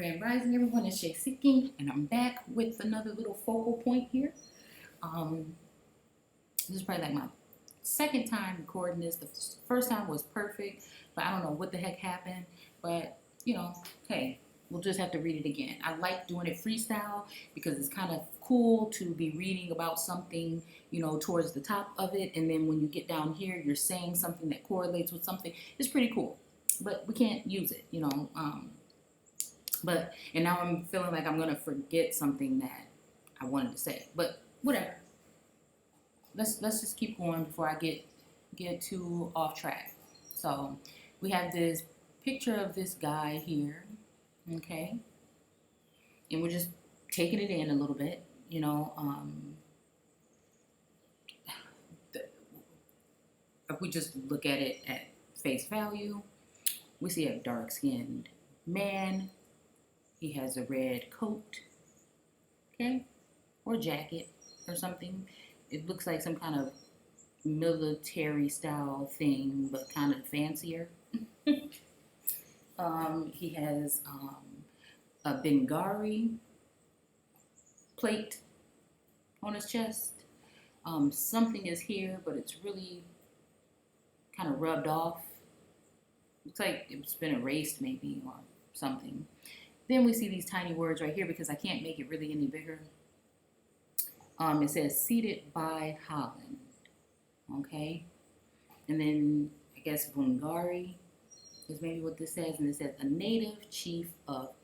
Grand Rising, everyone. It's Shay Seeking, and I'm back with another little focal point here. Um, this is probably like my second time recording this. The first time was perfect, but I don't know what the heck happened. But hey, we'll just have to read it again. I like doing it freestyle because it's kind of cool to be reading about something, towards the top of it, and then when you get down here, you're saying something that correlates with something. It's pretty cool, but we can't use it. And now I'm feeling like I'm gonna forget something that I wanted to say. But whatever. Let's just keep going before I get too off track. So we have this picture of this guy here, okay, and we're just taking it in a little bit. If we just look at it at face value, we see a dark-skinned man. He has a red coat, okay, or jacket or something. It looks like some kind of military style thing, but kind of fancier. He has a Bengari plate on his chest. Something is here, but it's really kind of rubbed off. Looks like it's been erased maybe or something. Then we see these tiny words right here because I can't make it really any bigger. It says seated by Holland, okay? And then I guess Bungari is maybe what this says, and it says a native chief of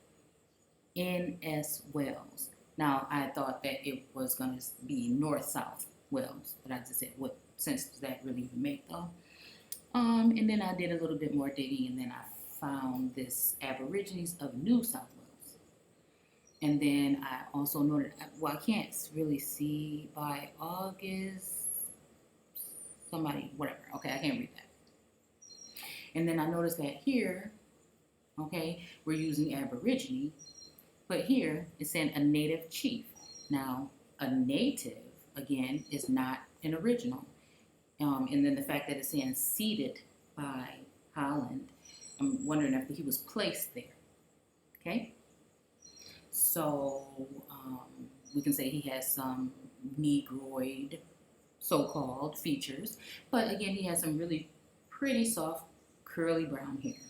N.S. Wales. Now, I thought that it was going to be North-South Wales, but I just said, what sense does that really even make, though? And then I did a little bit more digging, and then I found this Aborigines of New South Wales. And then I also noted, well, I can't really see by August, whatever. Okay, I can't read that. And then I noticed that here, okay, we're using Aborigine, but here it's saying a native chief. Now, a native, again, is not an original. And then the fact that it's saying seated by Holland, I'm wondering if he was placed there, okay? So we can say he has some Negroid, so-called, features. But again, he has some really pretty soft, curly brown hair.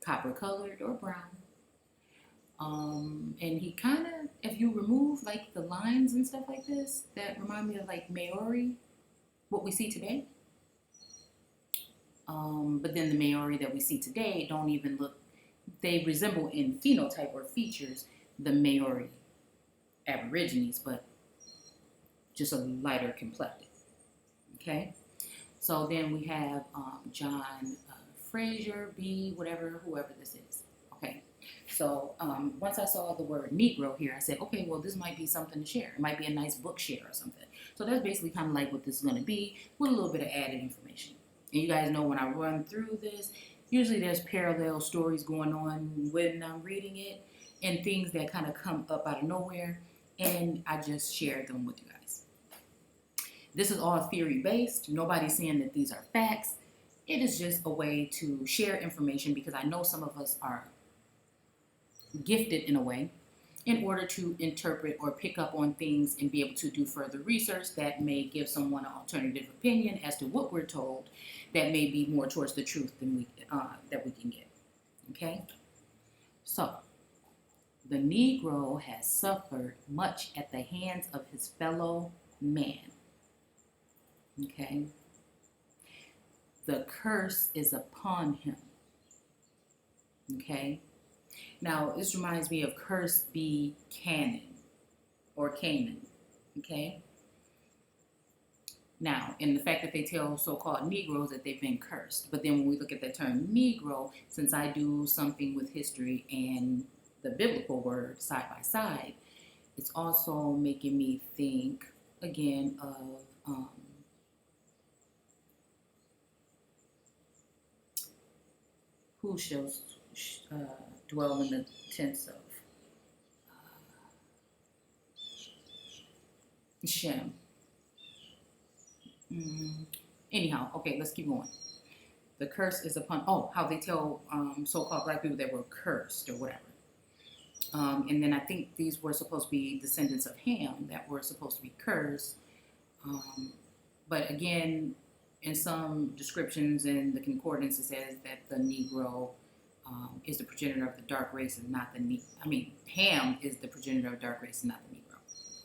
Copper-colored or brown. And he kind of, if you remove like the lines and stuff like this, that remind me of like Maori, what we see today. But then the Maori that we see today don't even look, they resemble in phenotype or features the Maori Aborigines, but just a lighter complected. Okay? So then we have John Fraser, B, whoever this is. Okay? So once I saw the word Negro here, I said, okay, well, this might be something to share. It might be a nice book share or something. So that's basically kind of like what this is going to be with a little bit of added information. And you guys know when I run through this, usually there's parallel stories going on when I'm reading it and things that kind of come up out of nowhere, and I just share them with you guys. This is all theory-based. Nobody's saying that these are facts. It is just a way to share information because I know some of us are gifted in a way in order to interpret or pick up on things and be able to do further research that may give someone an alternative opinion as to what we're told that may be more towards the truth than that we can get. Okay? So, the Negro has suffered much at the hands of his fellow man. Okay? The curse is upon him. Okay? Now, this reminds me of curse be Canaan or Canaan, okay? Now, in the fact that they tell so-called Negroes that they've been cursed. But then when we look at the term Negro, since I do something with history and the biblical word side by side, it's also making me think, again, of who shall dwell in the tents of Shem. Anyhow, okay, let's keep going. The curse is upon, how they tell so-called black people that we're cursed or whatever. And then I think these were supposed to be descendants of Ham that were supposed to be cursed. But again, in some descriptions in the concordance, it says that the Negro is the progenitor of the dark race and not the Ham is the progenitor of dark race and not the Negro.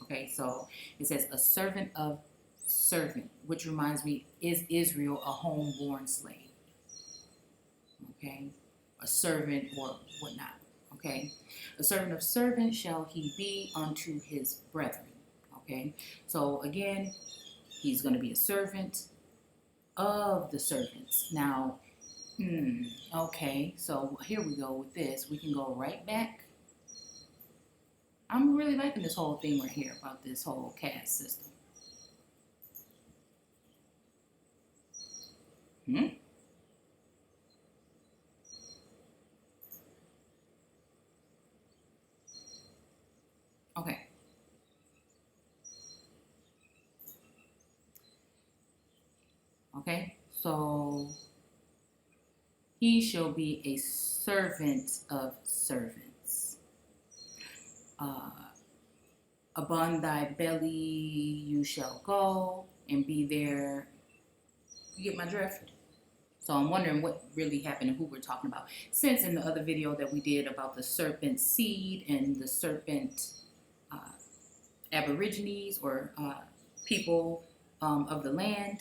Okay, so it says a servant of servant, which reminds me, is Israel a homeborn slave? Okay, a servant or whatnot. Okay, a servant of servant shall he be unto his brethren. Okay, so again, he's going to be a servant of the servants. Now, okay, so here we go with this. We can go right back. I'm really liking this whole thing right here about this whole caste system. Okay. Okay, so he shall be a servant of servants. Upon thy belly you shall go and be there. You get my drift? So I'm wondering what really happened and who we're talking about. Since in the other video that we did about the serpent seed and the serpent Aborigines or people of the land,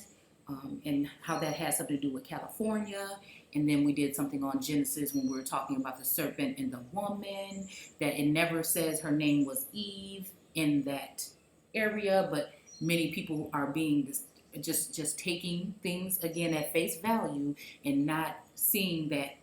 and how that has something to do with California. And then we did something on Genesis when we were talking about the serpent and the woman, that it never says her name was Eve in that area, but many people are being just taking things again at face value and not seeing that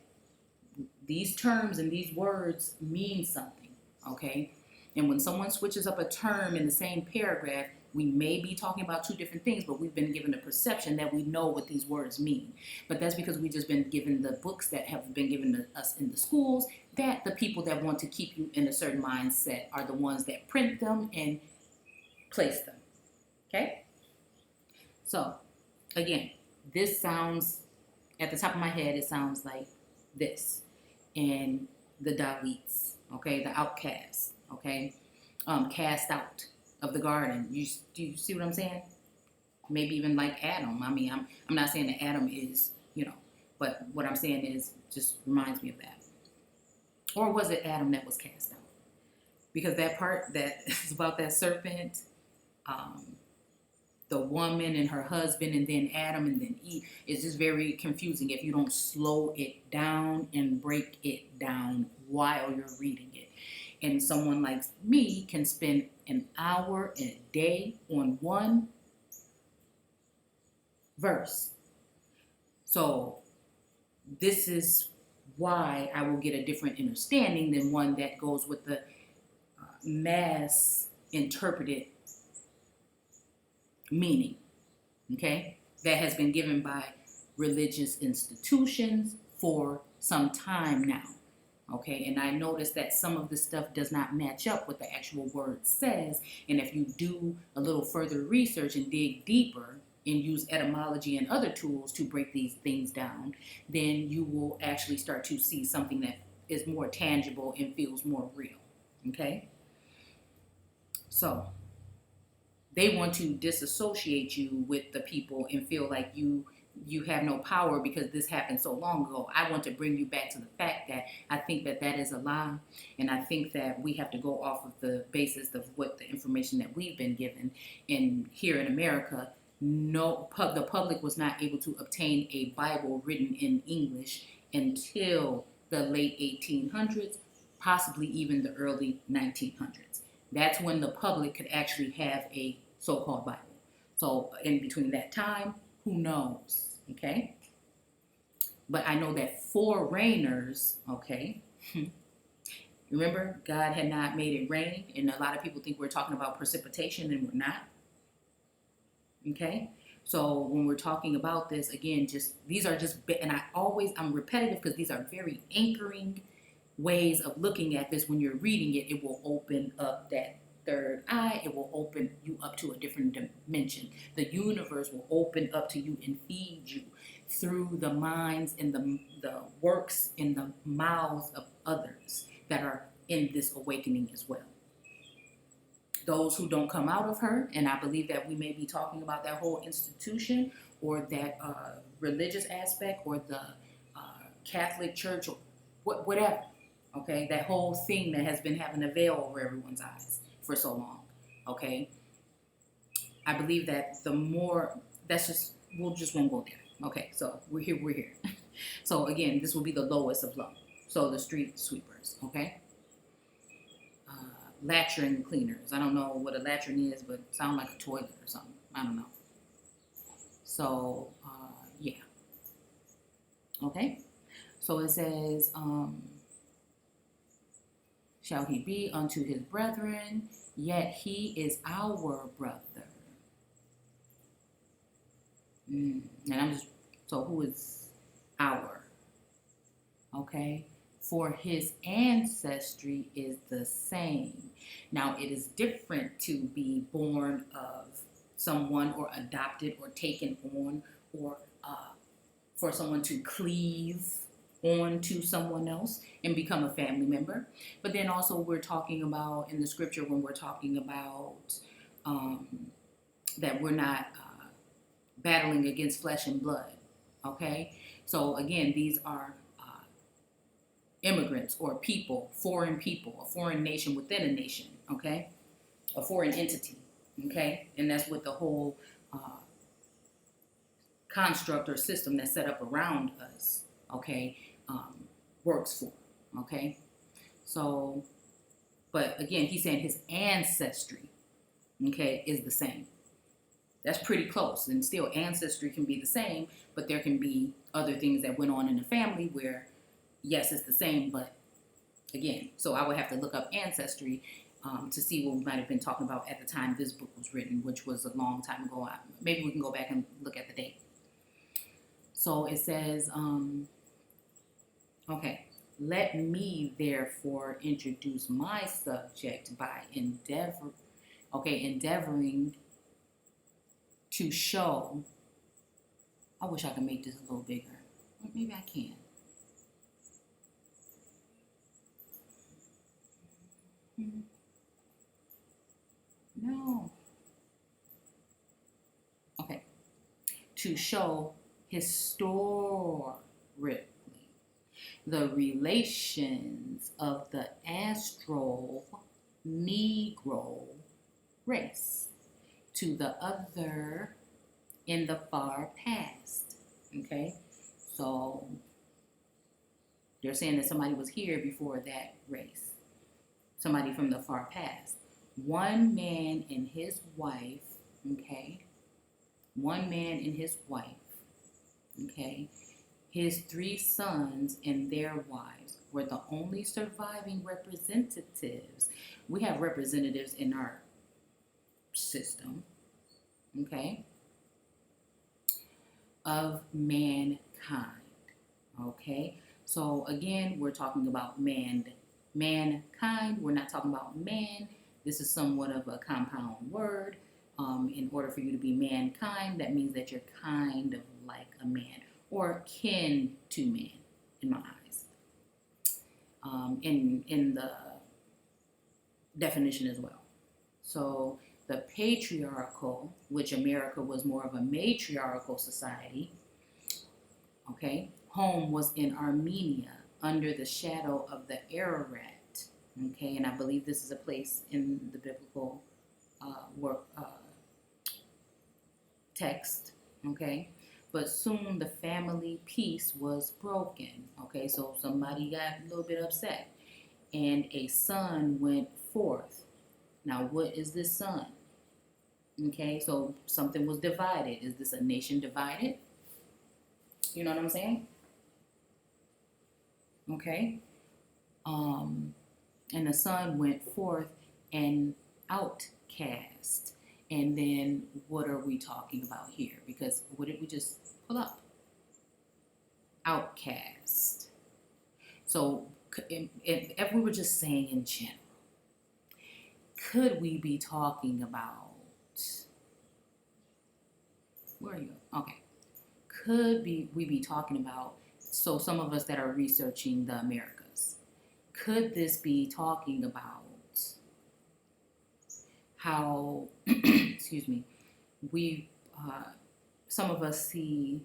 these terms and these words mean something, okay? And when someone switches up a term in the same paragraph, we may be talking about two different things, but we've been given a perception that we know what these words mean. But that's because we've just been given the books that have been given to us in the schools, that the people that want to keep you in a certain mindset are the ones that print them and place them. Okay? So, again, this sounds, at the top of my head, it sounds like this. And the Dalits, okay? The outcasts, okay? Cast out of the garden. Do you see what I'm saying? Maybe even like Adam. I mean, I'm not saying that Adam is, but what I'm saying is just reminds me of that. Or was it Adam that was cast out? Because that part that is about that serpent, the woman and her husband, and then Adam and then Eve, is just very confusing if you don't slow it down and break it down while you're reading it. And someone like me can spend an hour a day on one verse. So this is why I will get a different understanding than one that goes with the mass interpreted meaning, okay? That has been given by religious institutions for some time now. Okay, and I noticed that some of the stuff does not match up what the actual word says. And if you do a little further research and dig deeper and use etymology and other tools to break these things down, then you will actually start to see something that is more tangible and feels more real. Okay? So, they want to disassociate you with the people and feel like you have no power because this happened so long ago. I want to bring you back to the fact that I think that is a lie, and I think that we have to go off of the basis of what the information that we've been given. And here in America, the public was not able to obtain a Bible written in English until the late 1800s, possibly even the early 1900s. That's when the public could actually have a so-called Bible. So in between that time, who knows? Okay? But I know that foreigners, okay? Remember, God had not made it rain, and a lot of people think we're talking about precipitation, and we're not. Okay? So when we're talking about this, again, these are just, and I'm repetitive because these are very anchoring ways of looking at this. When you're reading it, it will open up that third eye. It will open you up to a different dimension. The universe will open up to you and feed you through the minds and the works and the mouths of others that are in this awakening as well. Those who don't come out of her, and I believe that we may be talking about that whole institution or that religious aspect or the Catholic Church or whatever, okay? That whole thing that has been having a veil over everyone's eyes for so long, okay? I believe that the more, we'll just won't go there. Okay, so we're here. So again, this will be the lowest of low. So the street sweepers, okay? Latrine cleaners. I don't know what a latrine is, but it sounds like a toilet or something. I don't know. So, yeah. Okay. So it says, shall he be unto his brethren, yet he is our brother. And I'm just, so who is our? Okay. For his ancestry is the same. Now, it is different to be born of someone or adopted or taken on or for someone to cleave on to someone else and become a family member. But then also we're talking about in the scripture when we're talking about that we're not battling against flesh and blood, okay? So again, these are immigrants or people, a foreign nation within a nation, okay? A foreign entity, okay? And that's what the whole construct or system that's set up around us, okay, works for, okay? So, but again, he's saying his ancestry, okay, is the same. That's pretty close. And still, ancestry can be the same, but there can be other things that went on in the family where yes, it's the same, but again, so I would have to look up ancestry to see what we might have been talking about at the time this book was written, which was a long time ago. Maybe we can go back and look at the date. So it says, okay, let me therefore introduce my subject by endeavoring to show. I wish I could make this a little bigger. Or maybe I can. No. Okay. To show historically the relations of the Astral Negro race to the other in the far past. Okay? So they're saying that somebody was here before that race. Somebody from the far past. One man and his wife, okay? One man and his wife, okay? His 3 sons and their wives were the only surviving representatives. We have representatives in our system, okay? Of mankind, okay? So again, we're talking about mankind. We're not talking about man. This is somewhat of a compound word. In order for you to be mankind, that means that you're kind of like a man or kin to man, in my eyes. In the definition as well. So the patriarchal, which America was more of a matriarchal society, okay, home was in Armenia under the shadow of the Ararat, okay, and I believe this is a place in the biblical text, okay, but soon the family peace was broken, okay, so somebody got a little bit upset, and a son went forth. Now, what is this son? Okay, so something was divided. Is this a nation divided? You know what I'm saying? Okay. And the son went forth and outcast. And then what are we talking about here? Because what did we just pull up? Outcast. So if we were just saying in general, could we be talking about, where are you? Okay. Could we be talking about, so some of us that are researching the Americas, could this be talking about how, excuse me, we, some of us see,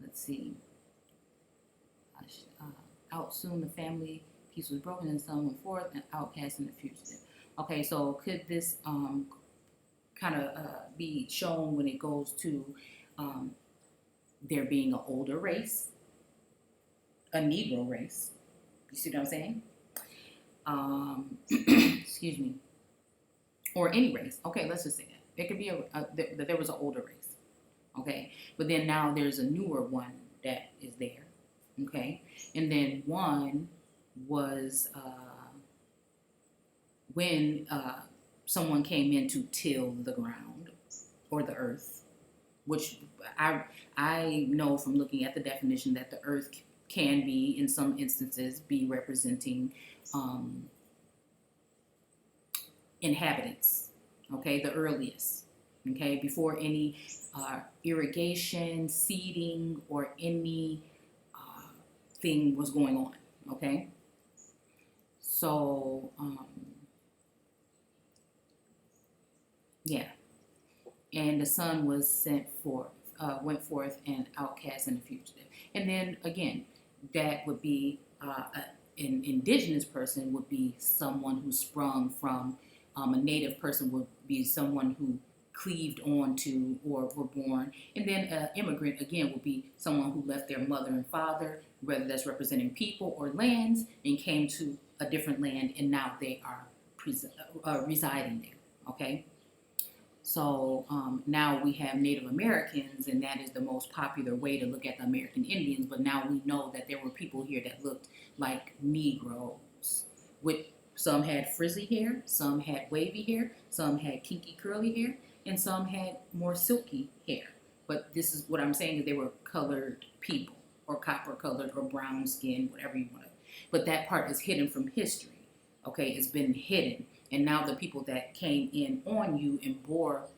let's see, out soon the family peace was broken and some went forth and outcast and the fugitive. Okay, so could this kind of be shown when it goes to there being an older race, a Negro race? You see what I'm saying? Excuse me, or any race. Okay, let's just say that it could be that there was an older race. Okay, but then now there's a newer one that is there. Okay, and then one was when someone came in to till the ground or the earth, which I know from looking at the definition that the earth can be, in some instances, be representing inhabitants, okay, the earliest, okay, before any irrigation, seeding, or any thing was going on, okay? So, yeah, and the son was sent forth, went forth and outcast and a fugitive. And then again, that would be an indigenous person would be someone who sprung from a native person would be someone who cleaved on to or were born. And then an immigrant, again, would be someone who left their mother and father, whether that's representing people or lands, and came to a different land, and now they are residing there, okay? So now we have Native Americans, and that is the most popular way to look at the American Indians, but now we know that there were people here that looked like Negroes, with some had frizzy hair, some had wavy hair, some had kinky curly hair, and some had more silky hair. But this is what I'm saying, is they were colored people, or copper colored, or brown skin, whatever you want to. But that part is hidden from history, okay? It's been hidden. And now the people that came in on you and bore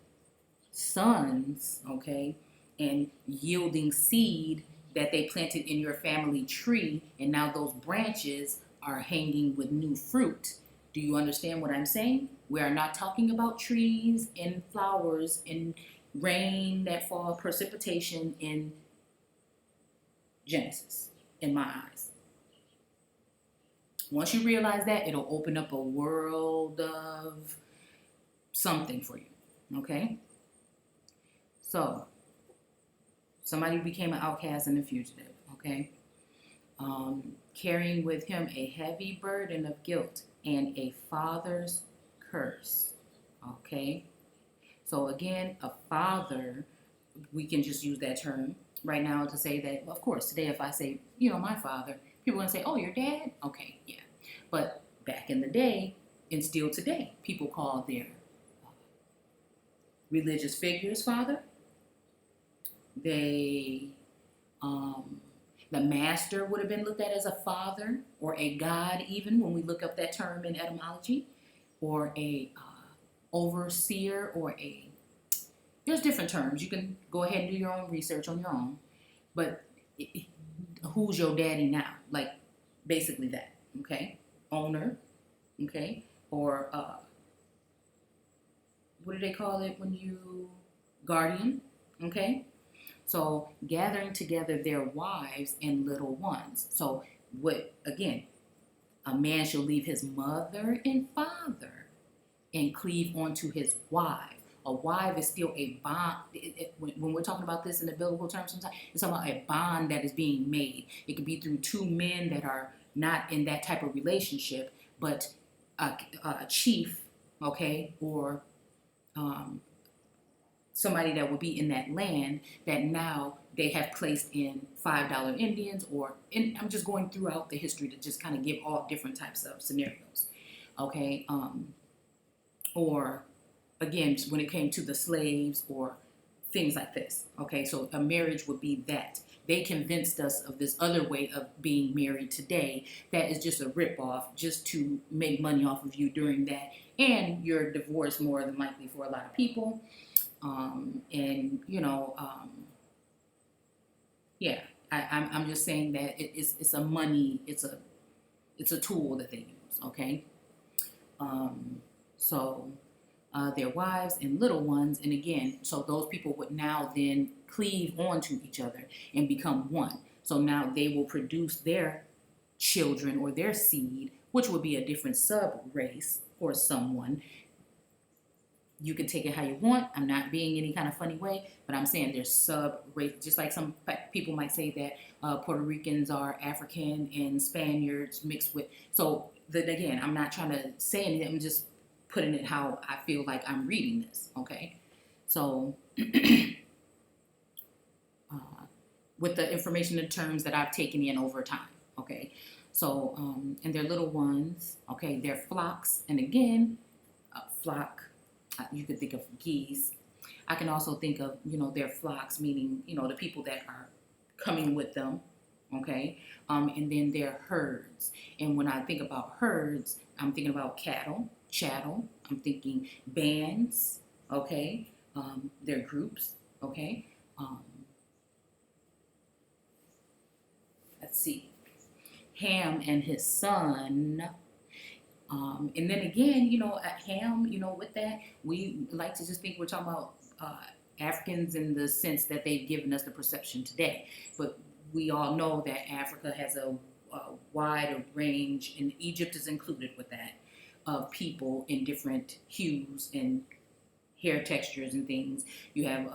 sons, okay, and yielding seed that they planted in your family tree, and now those branches are hanging with new fruit. Do you understand what I'm saying? We are not talking about trees and flowers and rain that fall, precipitation in Genesis, in my eyes. Once you realize that, it'll open up a world of something for you, okay? So, somebody became an outcast and a fugitive, okay? Carrying with him a heavy burden of guilt and a father's curse, okay? So again, a father, we can just use that term right now to say that, of course, today if I say, my father, people are going to say, oh, your dad? Okay, yeah. But back in the day, and still today, people call their religious figures father. They, the master would have been looked at as a father, or a god even, when we look up that term in etymology, or a overseer, or there's different terms. You can go ahead and do your own research on your own. But who's your daddy now? Like, basically that, okay? Owner, okay? Or, what do they call it when you, guardian, okay? So, gathering together their wives and little ones. So, again, a man shall leave his mother and father and cleave onto his wife. A wife is still a bond. When we're talking about this in the biblical terms, sometimes it's about a bond that is being made. It could be through two men that are not in that type of relationship, but a chief, okay, or somebody that will be in that land that now they have placed in $5 Indians, and I'm just going throughout the history to just kind of give all different types of scenarios, okay, or again, when it came to the slaves or things like this, okay, so a marriage would be that. They convinced us of this other way of being married today that is just a ripoff, just to make money off of you during that, and you're divorced more than likely for a lot of people. And yeah, I'm just saying that it's a money, it's a It's a tool that they use, okay? So their wives and little ones, and again, so those people would now then cleave onto each other and become one. So now they will produce their children or their seed, which would be a different sub race or someone. You can take it how you want. I'm not being any kind of funny way, but I'm saying there's sub race, just like some people might say that Puerto Ricans are African and Spaniards mixed with. So again, I'm not trying to say anything. I'm just putting it how I feel like I'm reading this. Okay, so with the information and terms that I've taken in over time. Okay, so and their little ones. Okay, their flocks, and again, flock. You could think of geese. I can also think of, their flocks, meaning, the people that are coming with them, okay? And then their herds. And when I think about herds, I'm thinking about cattle, chattel. I'm thinking bands, okay? Their groups, okay? Let's see. Ham and his son. And then again, at Ham, with that, we like to just think we're talking about Africans in the sense that they've given us the perception today. But we all know that Africa has a wide range, and Egypt is included with that, of people in different hues and hair textures and things. You have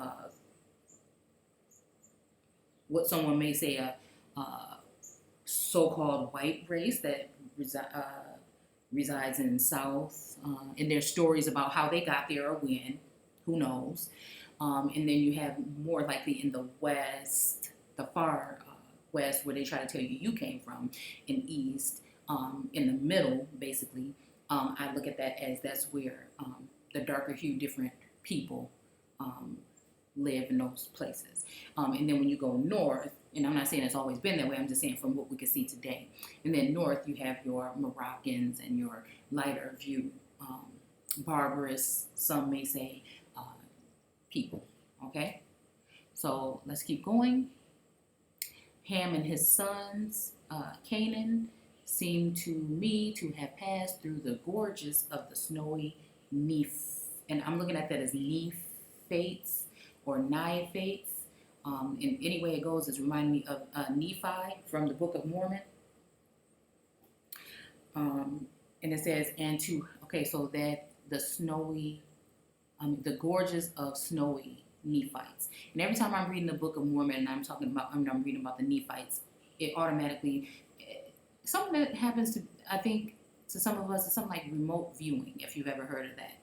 what someone may say a so-called white race that resides in the South, and there's stories about how they got there or when, who knows. And then you have more likely in the West, the far West, where they try to tell you came from, and East, in the middle, basically. I look at that as that's where the darker hue, different people live in those places. And then when you go north, and I'm not saying it's always been that way, I'm just saying from what we can see today. And then north, you have your Moroccans and your lighter view, barbarous, some may say, people, okay? So let's keep going. Ham and his sons, Canaan, seem to me to have passed through the gorges of the snowy and I'm looking at that as Nephites or Niphates. In any way it goes, it's reminding me of Nephi from the Book of Mormon. And it says, so that the snowy, the gorges of snowy Nephites. And every time I'm reading the Book of Mormon and I'm reading about the Nephites, it automatically, something that happens to, I think, to some of us, is something like remote viewing, if you've ever heard of that.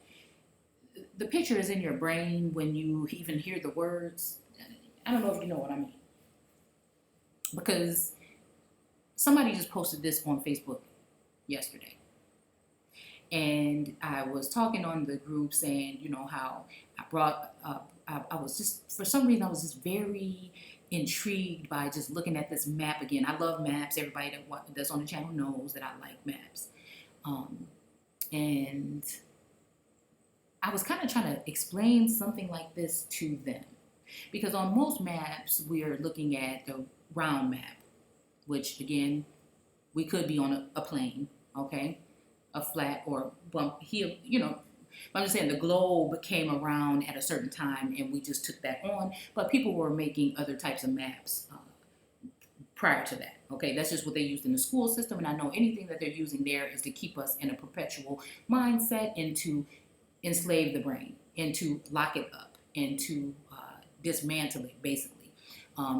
The picture is in your brain when you even hear the words. I don't know if you know what I mean. Because somebody just posted this on Facebook yesterday. And I was talking on the group saying, how I brought, I was just, for some reason, I was just very intrigued by just looking at this map again. I love maps. Everybody that's on the channel knows that I like maps. And I was kind of trying to explain something like this to them. Because on most maps, we are looking at the round map, which, again, we could be on a plane, okay? A flat or bump hill, I'm just saying the globe came around at a certain time and we just took that on. But people were making other types of maps prior to that, okay? That's just what they used in the school system. And I know anything that they're using there is to keep us in a perpetual mindset and to enslave the brain and to lock it up and to dismantle it, basically,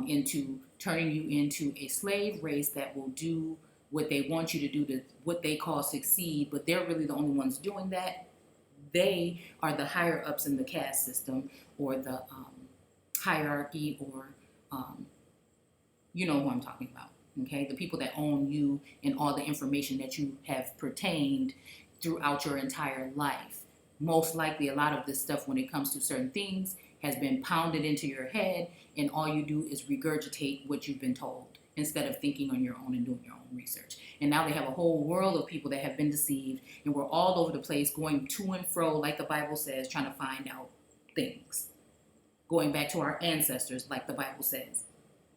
into turning you into a slave race that will do what they want you to do, to what they call succeed, but they're really the only ones doing that. They are the higher ups in the caste system or the hierarchy, or you know who I'm talking about, okay? The people that own you and all the information that you have pertained throughout your entire life. Most likely a lot of this stuff, when it comes to certain things, has been pounded into your head, and all you do is regurgitate what you've been told instead of thinking on your own and doing your own research. And now they have a whole world of people that have been deceived, and we're all over the place going to and fro, like the Bible says, trying to find out things. Going back to our ancestors, like the Bible says.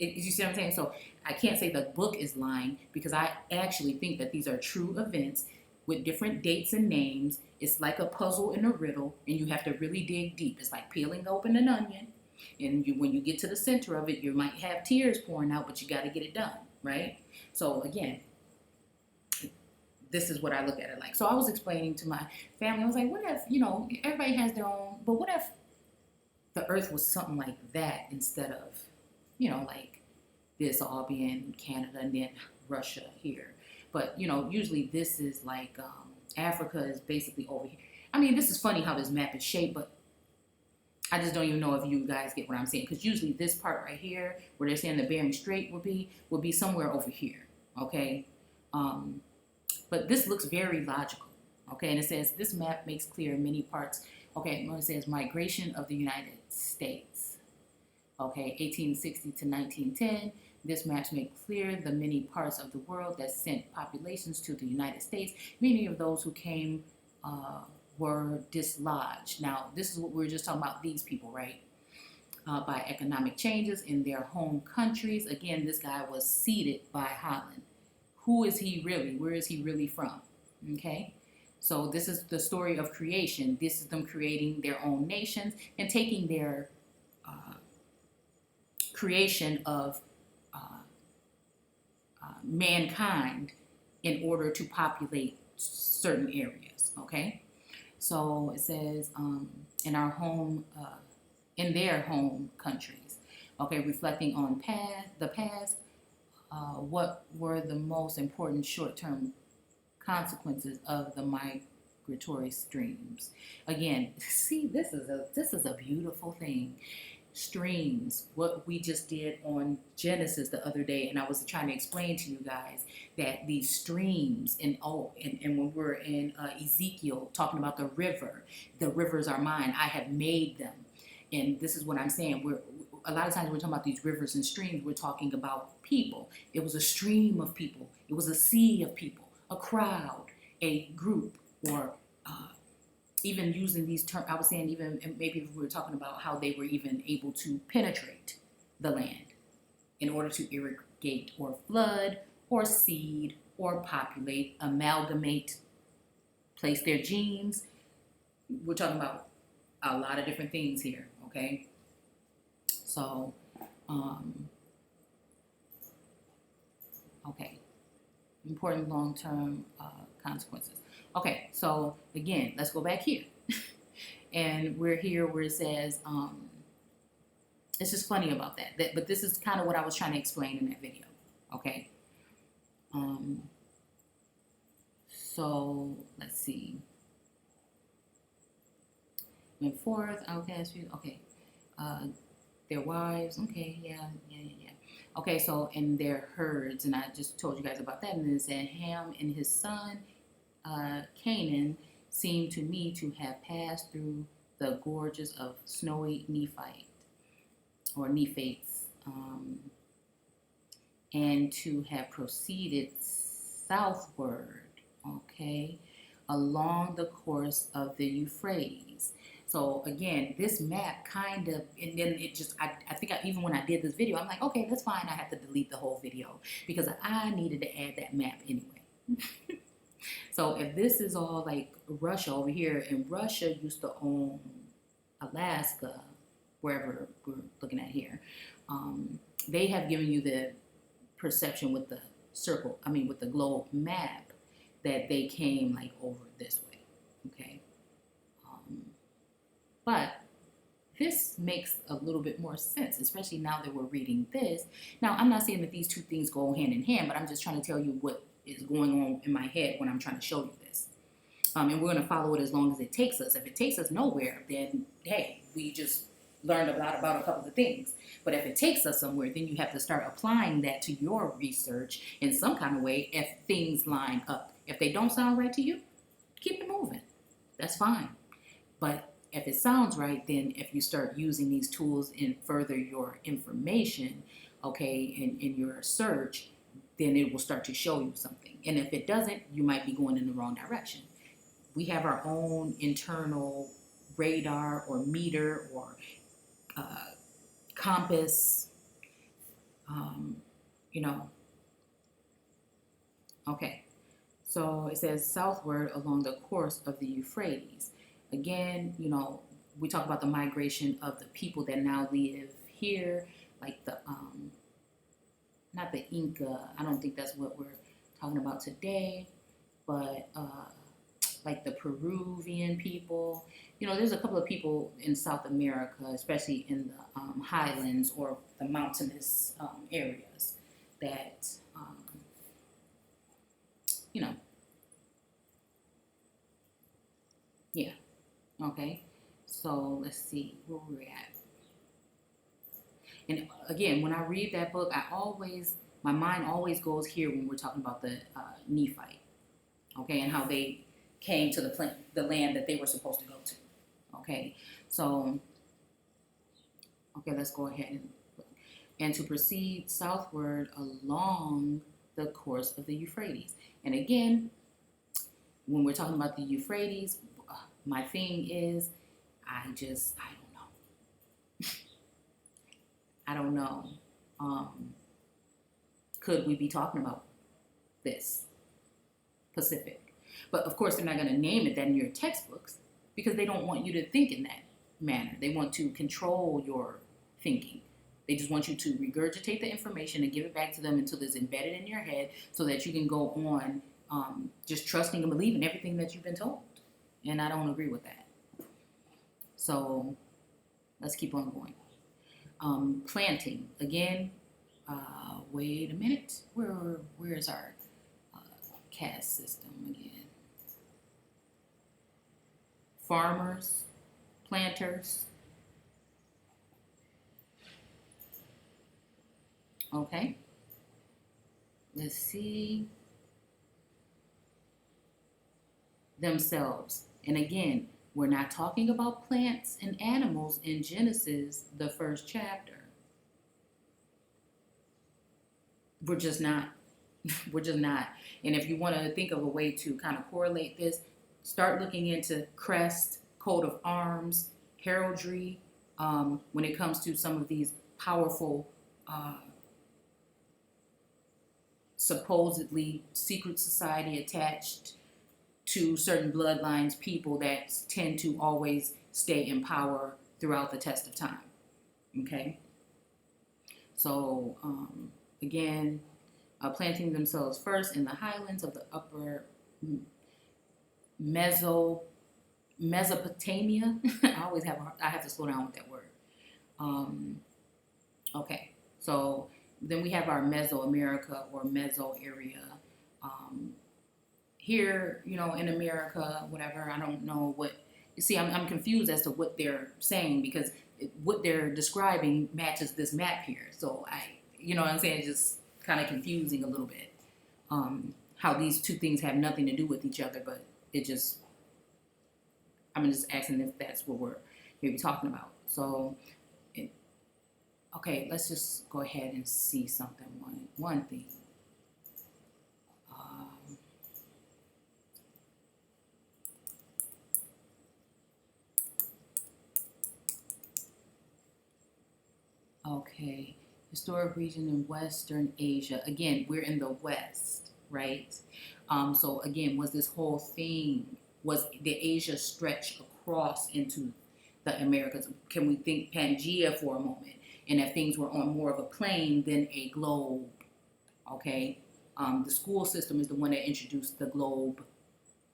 you see what I'm saying? So I can't say the book is lying because I actually think that these are true events with different dates and names. It's like a puzzle and a riddle, and you have to really dig deep. It's like peeling open an onion, and when you get to the center of it, you might have tears pouring out, but you got to get it done, right? So again, this is what I look at it like. So I was explaining to my family, I was like, what if, everybody has their own, but what if the earth was something like that instead of, like this all being Canada and then Russia here. But, usually this is like Africa is basically over here. I mean, this is funny how this map is shaped, but I just don't even know if you guys get what I'm saying. Because usually this part right here, where they're saying the Bering Strait would be somewhere over here, okay? But this looks very logical, okay? And it says, this map makes clear many parts. Okay, it says migration of the United States. Okay, 1860 to 1910. This maps make clear the many parts of the world that sent populations to the United States. Many of those who came were dislodged. Now, this is what we were just talking about, these people, right? By economic changes in their home countries. Again, this guy was seeded by Holland. Who is he really? Where is he really from? Okay? So this is the story of creation. This is them creating their own nations and taking their creation of mankind in order to populate certain areas, okay? So it says in our home, in their home countries, okay, reflecting on the past, what were the most important short-term consequences of the migratory streams? Again, see, this is a beautiful thing. Streams, what we just did on Genesis the other day, and I was trying to explain to you guys that these streams, and when we're in Ezekiel talking about the rivers are mine, I have made them. And this is what I'm saying, a lot of times we're talking about these rivers and streams, we're talking about people. It was a stream of people, it was a sea of people, a crowd, a group, or even using these terms, I was saying even, maybe we were talking about how they were even able to penetrate the land in order to irrigate or flood or seed or populate, amalgamate, place their genes. We're talking about a lot of different things here, okay? So, okay, important long-term consequences. Okay, so again, let's go back here. And we're here where it says, it's just funny about that. But this is kind of what I was trying to explain in that video, okay? So, let's see. Went forth, outcast, okay. Their wives, okay, yeah. Okay, so, and their herds, and I just told you guys about that. And then it said, Ham and his son, Canaan, seemed to me to have passed through the gorges of snowy Nephites, and to have proceeded southward, okay, along the course of the Euphrates. So again, this map kind of, and then it just, I think even when I did this video, I'm like, okay, that's fine. I have to delete the whole video because I needed to add that map anyway. So if this is all like Russia over here, and Russia used to own Alaska, wherever we're looking at here, they have given you the perception with the circle, with the globe map, that they came like over this way, okay? But this makes a little bit more sense, especially now that we're reading this. Now, I'm not saying that these two things go hand in hand, but I'm just trying to tell you what is going on in my head when I'm trying to show you this. And we're going to follow it as long as it takes us. If it takes us nowhere, then, hey, we just learned a lot about a couple of things. But if it takes us somewhere, then you have to start applying that to your research in some kind of way if things line up. If they don't sound right to you, keep it moving. That's fine. But if it sounds right, then if you start using these tools and further your information, okay, in your search, then it will start to show you something. And if it doesn't, you might be going in the wrong direction. We have our own internal radar or meter or compass, you know, okay. So it says southward along the course of the Euphrates. Again, we talk about the migration of the people that now live here, like the not the Inca. I don't think that's what we're talking about today, but like the Peruvian people. There's a couple of people in South America, especially in the highlands or the mountainous areas, that you know, yeah. Okay. So let's see where we're at. And again, when I read that book, my mind always goes here when we're talking about the Nephite, okay, and how they came to the land that they were supposed to go to, okay. So, okay, let's go ahead and to proceed southward along the course of the Euphrates. And again, when we're talking about the Euphrates, my thing is, I don't know. I don't know. Could we be talking about this Pacific? But of course, they're not going to name it that in your textbooks because they don't want you to think in that manner. They want to control your thinking. They just want you to regurgitate the information and give it back to them until it's embedded in your head so that you can go on just trusting and believing everything that you've been told. And I don't agree with that. So let's keep on going. Planting. Again, wait a minute. Where's our caste system again? Farmers, planters. Okay. Let's see. Themselves. And again, we're not talking about plants and animals in Genesis, the first chapter. We're just not. We're just not. And if you want to think of a way to kind of correlate this, start looking into crest, coat of arms, heraldry, when it comes to some of these powerful, supposedly secret society attached to certain bloodlines, people that tend to always stay in power throughout the test of time. Okay? So, again, planting themselves first in the highlands of the upper Mesopotamia. I have to slow down with that word. Okay, so then we have our Mesoamerica or Meso area. Here, in America, whatever, I don't know what. You see, I'm confused as to what they're saying because what they're describing matches this map here. So you know what I'm saying? It's just kind of confusing a little bit. How these two things have nothing to do with each other, but I'm just asking if that's what we're maybe talking about. So, okay, let's just go ahead and see something. One thing. Okay, historic region in Western Asia. Again, we're in the West, right? So again, was the Asia stretch across into the Americas? Can we think Pangea for a moment? And if things were on more of a plane than a globe, okay? The school system is the one that introduced the globe,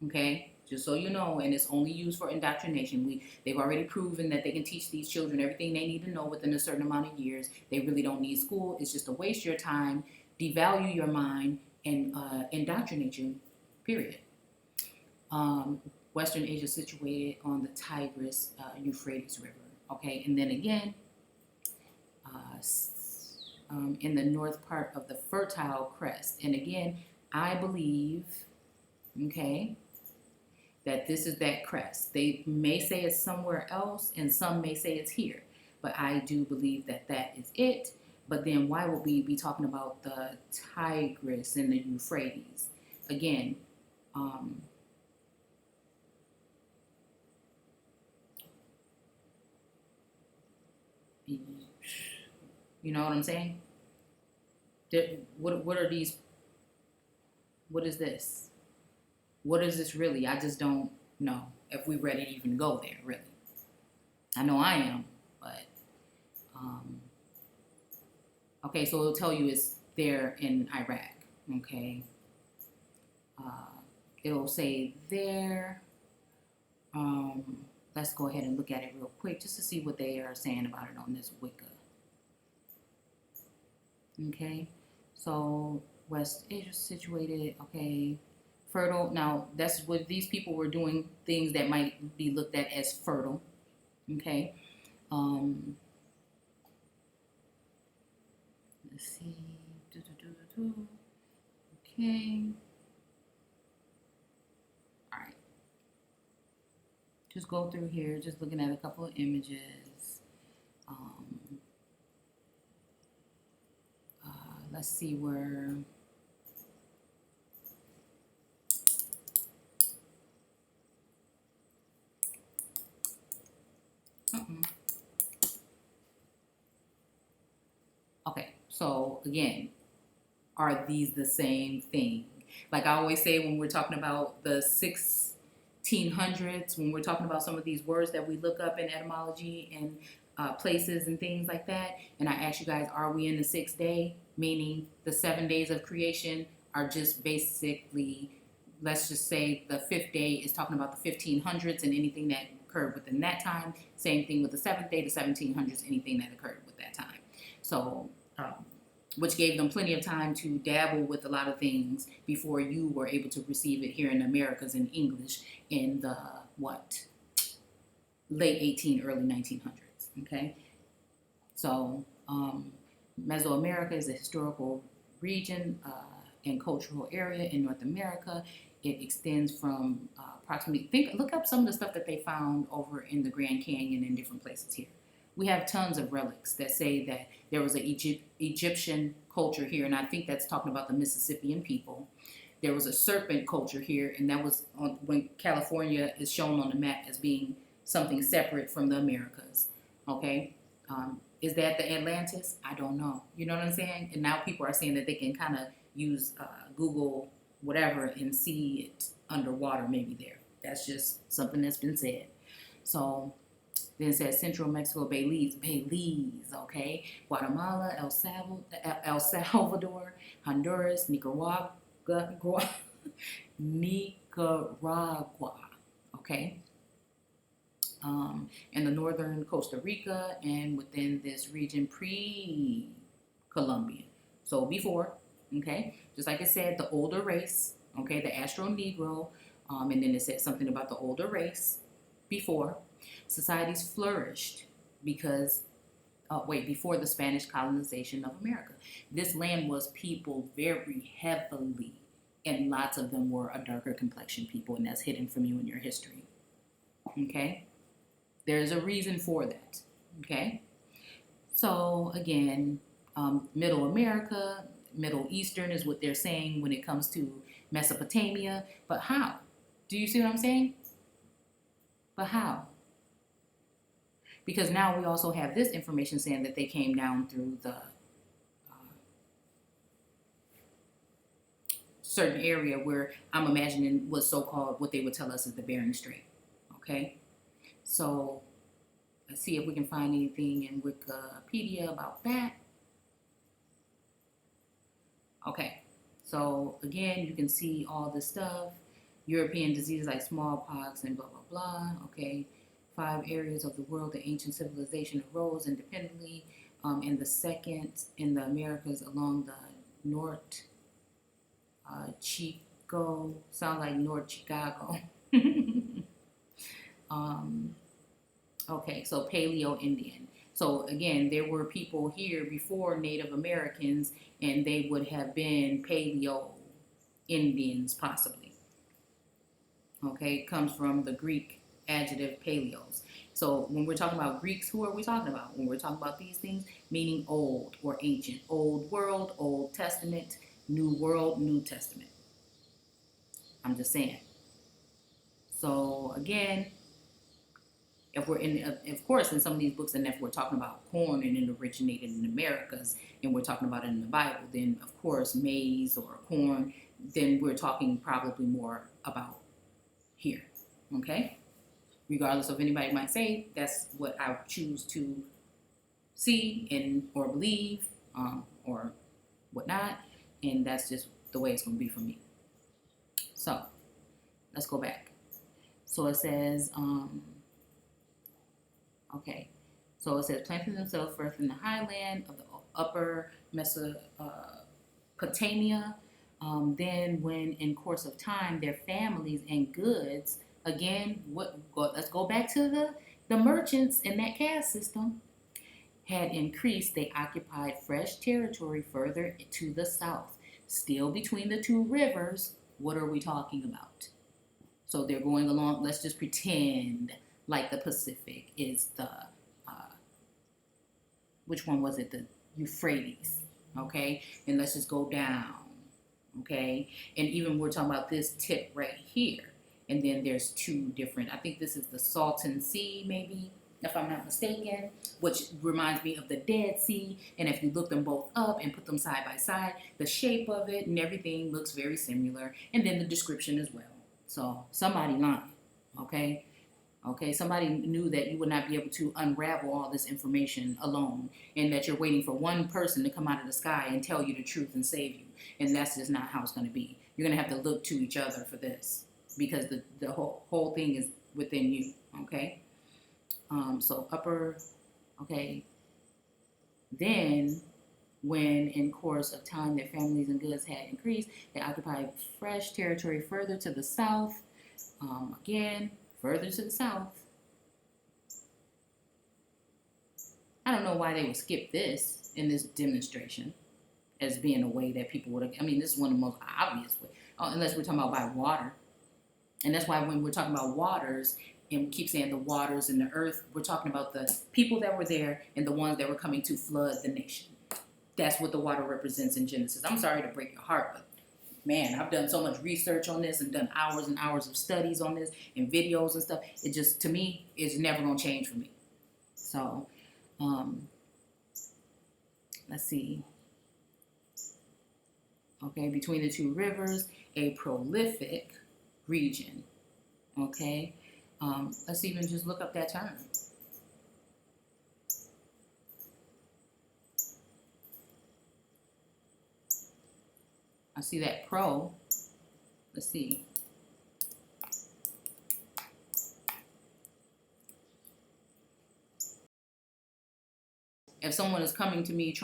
okay? Just so you know, and it's only used for indoctrination. They've already proven that they can teach these children everything they need to know within a certain amount of years. They really don't need school. It's just to waste your time, devalue your mind, and indoctrinate you, period. Western Asia situated on the Tigris Euphrates River. Okay, and then again, in the north part of the Fertile Crest. And again, I believe, okay, that this is that crest. They may say it's somewhere else, and some may say it's here. But I do believe that that is it. But then why would we be talking about the Tigris and the Euphrates? Again, you know what I'm saying? What are these? What is this? What is this really? I just don't know if we're ready to even go there, really. I know I am, but um, okay, so it'll tell you it's there in Iraq, okay? Uh, it'll say there. Um, let's go ahead and look at it real quick just to see what they are saying about it on this Wicca. Okay, so West Asia situated, okay, fertile. Now, that's what these people were doing, things that might be looked at as fertile, okay? Um, let's see, okay, all right. Just go through here, just looking at a couple of images. Um, let's see where. Okay, so again, are these the same thing? Like I always say when we're talking about the 1600s, when we're talking about some of these words that we look up in etymology and places and things like that, and I ask you guys, are we in the sixth day? Meaning the 7 days of creation are just basically, let's just say the fifth day is talking about the 1500s and anything that occurred within that time. Same thing with the seventh day, the 1700s, anything that occurred with that time. So, which gave them plenty of time to dabble with a lot of things before you were able to receive it here in the Americas in English in the late 18, early 1900s. Okay, so Mesoamerica is a historical region and cultural area in North America. It extends from approximately, look up some of the stuff that they found over in the Grand Canyon and different places here. We have tons of relics that say that there was an Egyptian culture here, and I think that's talking about the Mississippian people. There was a serpent culture here, and that was when California is shown on the map as being something separate from the Americas. Okay, is that the Atlantis? I don't know. You know what I'm saying? And now people are saying that they can kind of use Google whatever and see it underwater, maybe there. That's just something that's been said. So then it says Central Mexico, Belize, okay? Guatemala, El Salvador, Honduras, Nicaragua, okay? And the northern Costa Rica, and within this region pre-Columbian. So before, okay? Just like I said, the older race, okay? The Astral Negro, and then it said something about the older race before. Societies flourished because, before the Spanish colonization of America. This land was peopled very heavily, and lots of them were a darker complexion people, and that's hidden from you in your history. Okay? There's a reason for that. Okay? So, again, Middle America, Middle Eastern is what they're saying when it comes to Mesopotamia. But how? Do you see what I'm saying? But how? Because now we also have this information saying that they came down through the certain area where I'm imagining was so-called, what they would tell us is the Bering Strait. Okay? So let's see if we can find anything in Wikipedia about that. Okay, so again, you can see all this stuff. European diseases like smallpox and blah, blah, blah. Okay, 5 areas of the world that ancient civilization arose independently. And the second in the Americas along the North Chico, sound like North Chicago. Okay, so Paleo-Indian. So again, there were people here before Native Americans, and they would have been Paleo-Indians possibly. Okay, it comes from the Greek adjective paleos. So when we're talking about Greeks, who are we talking about? When we're talking about these things, meaning old or ancient. Old world, Old Testament, New World, New Testament. I'm just saying. So again, If we're in, of course, in some of these books, and if we're talking about corn and it originated in the Americas, and we're talking about it in the Bible, then of course maize or corn, then we're talking probably more about here, okay? Regardless of anybody might say, that's what I choose to see and or believe or whatnot, and that's just the way it's going to be for me. So let's go back. So it says, okay, so it says planting themselves first in the highland of the upper Mesopotamia. Then when in course of time their families and goods, again, let's go back to the merchants in that caste system, had increased, they occupied fresh territory further to the south, still between the two rivers. What are we talking about? So they're going along, let's just pretend like the Pacific is the, which one was it? The Euphrates, okay? And let's just go down, okay? And even we're talking about this tip right here. And then there's two different, I think this is the Salton Sea, maybe, if I'm not mistaken, which reminds me of the Dead Sea. And if you look them both up and put them side by side, the shape of it and everything looks very similar. And then the description as well. So somebody lied, okay? Okay, somebody knew that you would not be able to unravel all this information alone, and that you're waiting for one person to come out of the sky and tell you the truth and save you. And that's just not how it's going to be. You're going to have to look to each other for this, because the whole thing is within you, okay? So upper, okay. Then, when in course of time their families and goods had increased, they occupied fresh territory further to the south. Again, further to the south. I don't know why they would skip this in this demonstration as being a way that people would have, I mean, this is one of the most obvious ways, unless we're talking about by water. And that's why when we're talking about waters, and we keep saying the waters and the earth, we're talking about the people that were there and the ones that were coming to flood the nation. That's what the water represents in Genesis. I'm sorry to break your heart, but man, I've done so much research on this and done hours and hours of studies on this and videos and stuff. It just, to me, it's never going to change for me. So, let's see. Okay, between the two rivers, a prolific region. Okay, let's even just look up that term. I see that pro. Let's see. If someone is coming to me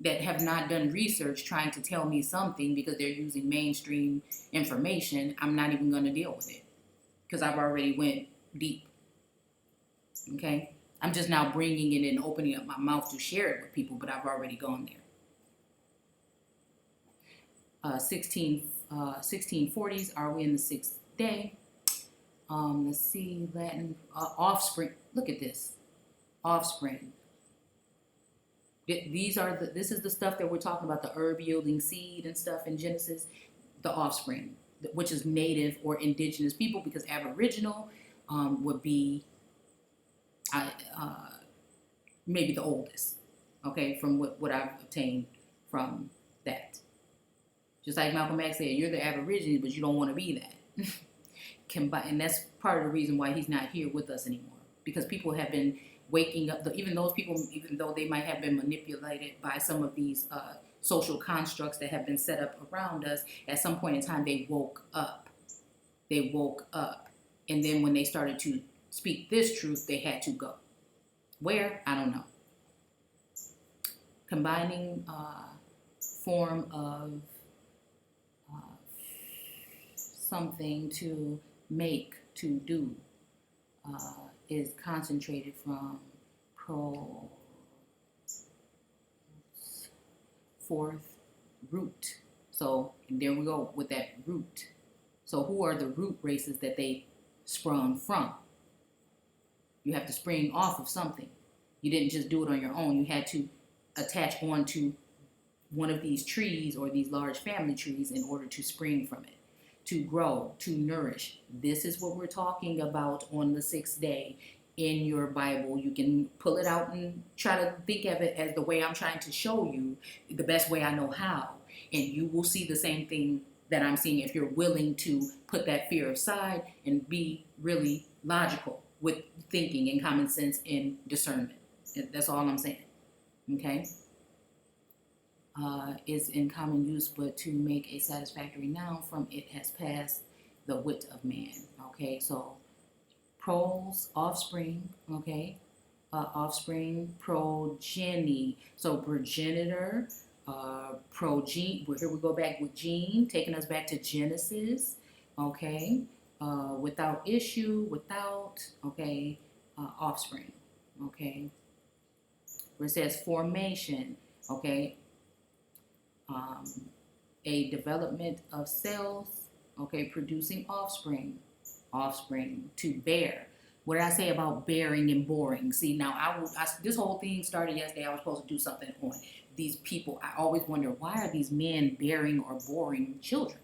that have not done research, trying to tell me something because they're using mainstream information, I'm not even going to deal with it because I've already went deep. Okay? I'm just now bringing it and opening up my mouth to share it with people, but I've already gone there. 1640s, are we in the 6th day? Let's see, Latin, offspring. Look at this, offspring. This is the stuff that we're talking about, the herb yielding seed and stuff in Genesis, the offspring, which is native or indigenous people, because Aboriginal would be maybe the oldest, okay, from what I've obtained from that. Just like Malcolm X said, you're the Aborigine, but you don't want to be that. And that's part of the reason why he's not here with us anymore. Because people have been waking up, even those people, even though they might have been manipulated by some of these social constructs that have been set up around us, at some point in time, they woke up. They woke up. And then when they started to speak this truth, they had to go. Where? I don't know. Combining form of something to make, to do, is concentrated from fourth root. So there we go with that root. So who are the root races that they sprung from? You have to spring off of something. You didn't just do it on your own. You had to attach onto one of these trees or these large family trees in order to spring from it. to grow, to nourish. This is what we're talking about on the 6th day in your Bible. You can pull it out and try to think of it as the way I'm trying to show you, the best way I know how. And you will see the same thing that I'm seeing if you're willing to put that fear aside and be really logical with thinking and common sense and discernment. That's all I'm saying. Okay? Is in common use, but to make a satisfactory noun from it has passed the wit of man. Okay, so pros, offspring, okay, offspring, progeny, so progenitor, here we go back with gene, taking us back to Genesis, okay, without issue, without, okay, offspring, okay, where it says formation, okay, a development of cells, okay, producing offspring, to bear. What did I say about bearing and boring? See, now this whole thing started yesterday. I was supposed to do something on these people. I always wonder, why are these men bearing or boring children?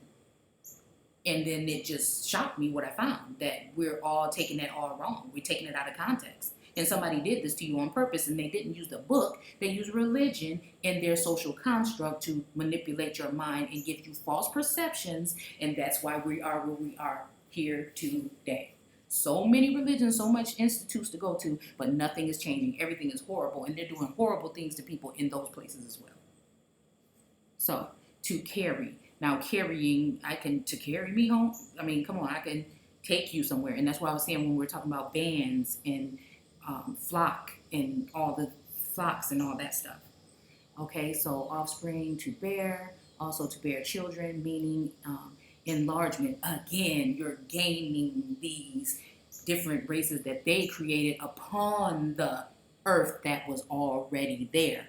And then it just shocked me what I found, that we're all taking that all wrong. We're taking it out of context. And somebody did this to you on purpose, and they didn't use the book. They used religion and their social construct to manipulate your mind and give you false perceptions. And that's why we are where we are here today. So many religions, so much institutes to go to, but nothing is changing. Everything is horrible, and they're doing horrible things to people in those places as well. So, to carry. Now, carrying, to carry me home, I mean, come on, I can take you somewhere. And that's why I was saying when we were talking about bands and flock and all the flocks and all that stuff. Okay, so offspring, to bear, also to bear children, meaning enlargement. Again, you're gaining these different races that they created upon the earth that was already there.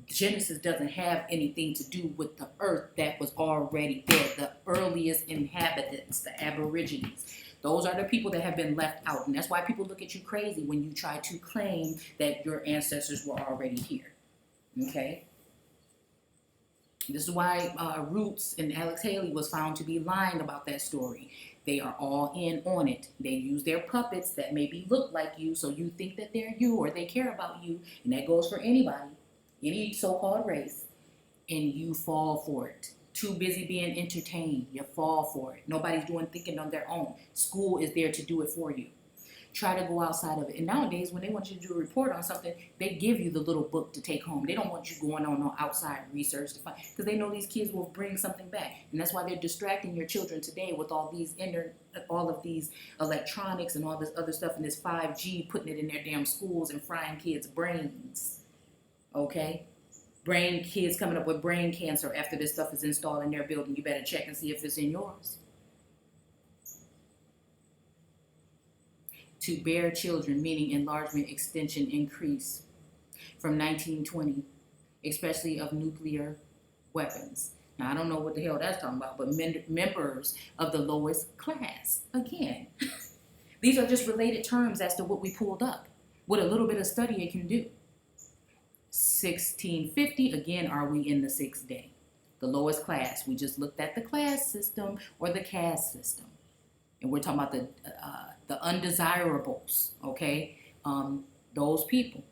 Genesis doesn't have anything to do with the earth that was already there. The earliest inhabitants, the Aborigines. Those are the people that have been left out. And that's why people look at you crazy when you try to claim that your ancestors were already here. Okay? This is why Roots and Alex Haley was found to be lying about that story. They are all in on it. They use their puppets that maybe look like you, so you think that they're you or they care about you. And that goes for anybody, any so-called race. And you fall for it. Too busy being entertained. You fall for it. Nobody's doing thinking on their own. School is there to do it for you. Try to go outside of it. And nowadays, when they want you to do a report on something, they give you the little book to take home. They don't want you going on no outside research to find, because they know these kids will bring something back. And that's why they're distracting your children today with all of these electronics and all this other stuff and this 5G, putting it in their damn schools and frying kids' brains. Okay? Kids coming up with brain cancer after this stuff is installed in their building. You better check and see if it's in yours. To bear children, meaning enlargement, extension, increase from 1920, especially of nuclear weapons. Now, I don't know what the hell that's talking about, but members of the lowest class. Again, these are just related terms as to what we pulled up. What a little bit of study it can do. 1650, again, are we in the 6th day? The lowest class. We just looked at the class system or the caste system. And we're talking about the undesirables, okay? Those people,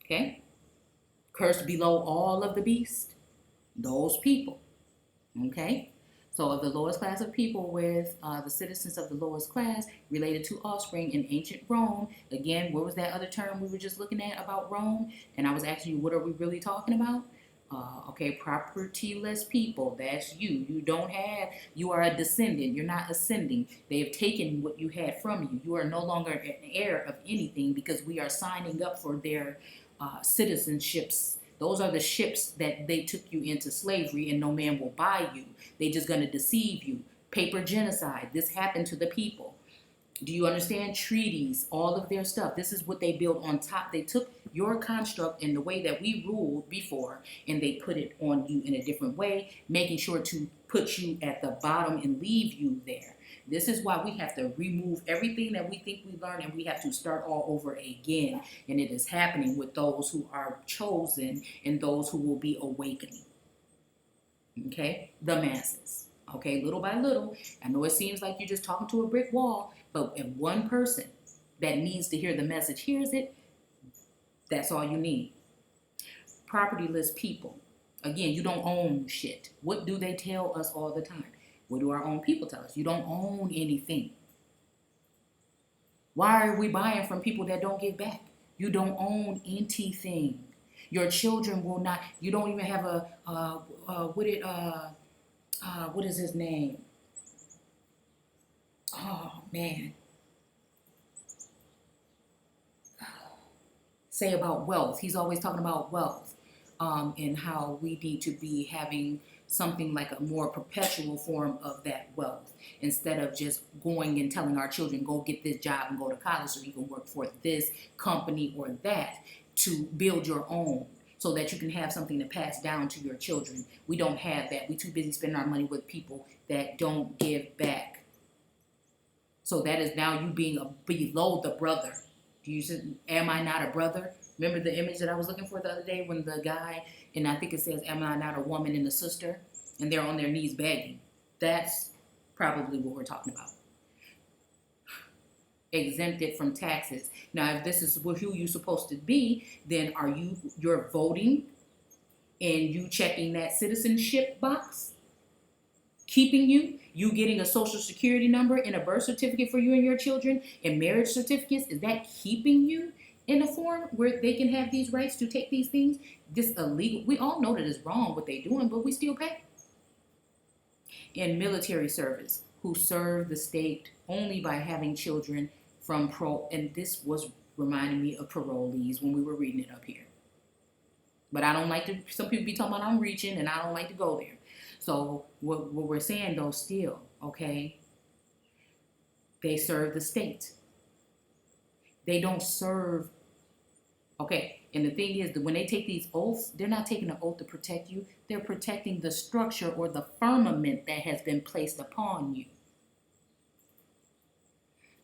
okay? Cursed below all of the beast, those people, okay? So of the lowest class of people with the citizens of the lowest class related to offspring in ancient Rome. Again, what was that other term we were just looking at about Rome? And I was asking you, what are we really talking about? Okay, propertyless people, that's you. You are a descendant. You're not ascending. They have taken what you had from you. You are no longer an heir of anything because we are signing up for their citizenships. Those are the ships that they took you into slavery, and no man will buy you. They're just going to deceive you. Paper genocide. This happened to the people. Do you understand? Treaties, all of their stuff. This is what they built on top. They took your construct and the way that we ruled before, and they put it on you in a different way, making sure to put you at the bottom and leave you there. This is why we have to remove everything that we think we learned, and we have to start all over again. And it is happening with those who are chosen and those who will be awakening. Okay? The masses. Okay, little by little. I know it seems like you're just talking to a brick wall, but if one person that needs to hear the message hears it, that's all you need. Propertyless people. Again, you don't own shit. What do they tell us all the time? What do our own people tell us? You don't own anything. Why are we buying from people that don't give back? You don't own anything. Your children will not. You don't even have a what is his name? Oh man. Say about wealth. He's always talking about wealth, and how we need to be having something like a more perpetual form of that wealth instead of just going and telling our children, go get this job and go to college so you can work for this company or that, to build your own so that you can have something to pass down to your children. We don't have that. We're too busy spending our money with people that don't give back. So that is now you being below the brother. Do you say, am I not a brother? Remember the image that I was looking for the other day when the guy, and I think it says, am I not a woman and a sister? And they're on their knees begging. That's probably what we're talking about. Exempted from taxes. Now, if this is who you're supposed to be, then you're voting and you checking that citizenship box? Keeping you getting a social security number and a birth certificate for you and your children and marriage certificates, is that keeping you in a form where they can have these rights to take these things? This illegal. We all know that it's wrong what they're doing, but we still pay. In military service, who serve the state only by having children from and this was reminding me of parolees when we were reading it up here. But I don't like to, some people be talking about I'm reaching and I don't like to go there. So what we're saying though still, okay, they serve the state. They don't serve, okay, and the thing is that when they take these oaths, they're not taking an oath to protect you. They're protecting the structure or the firmament that has been placed upon you.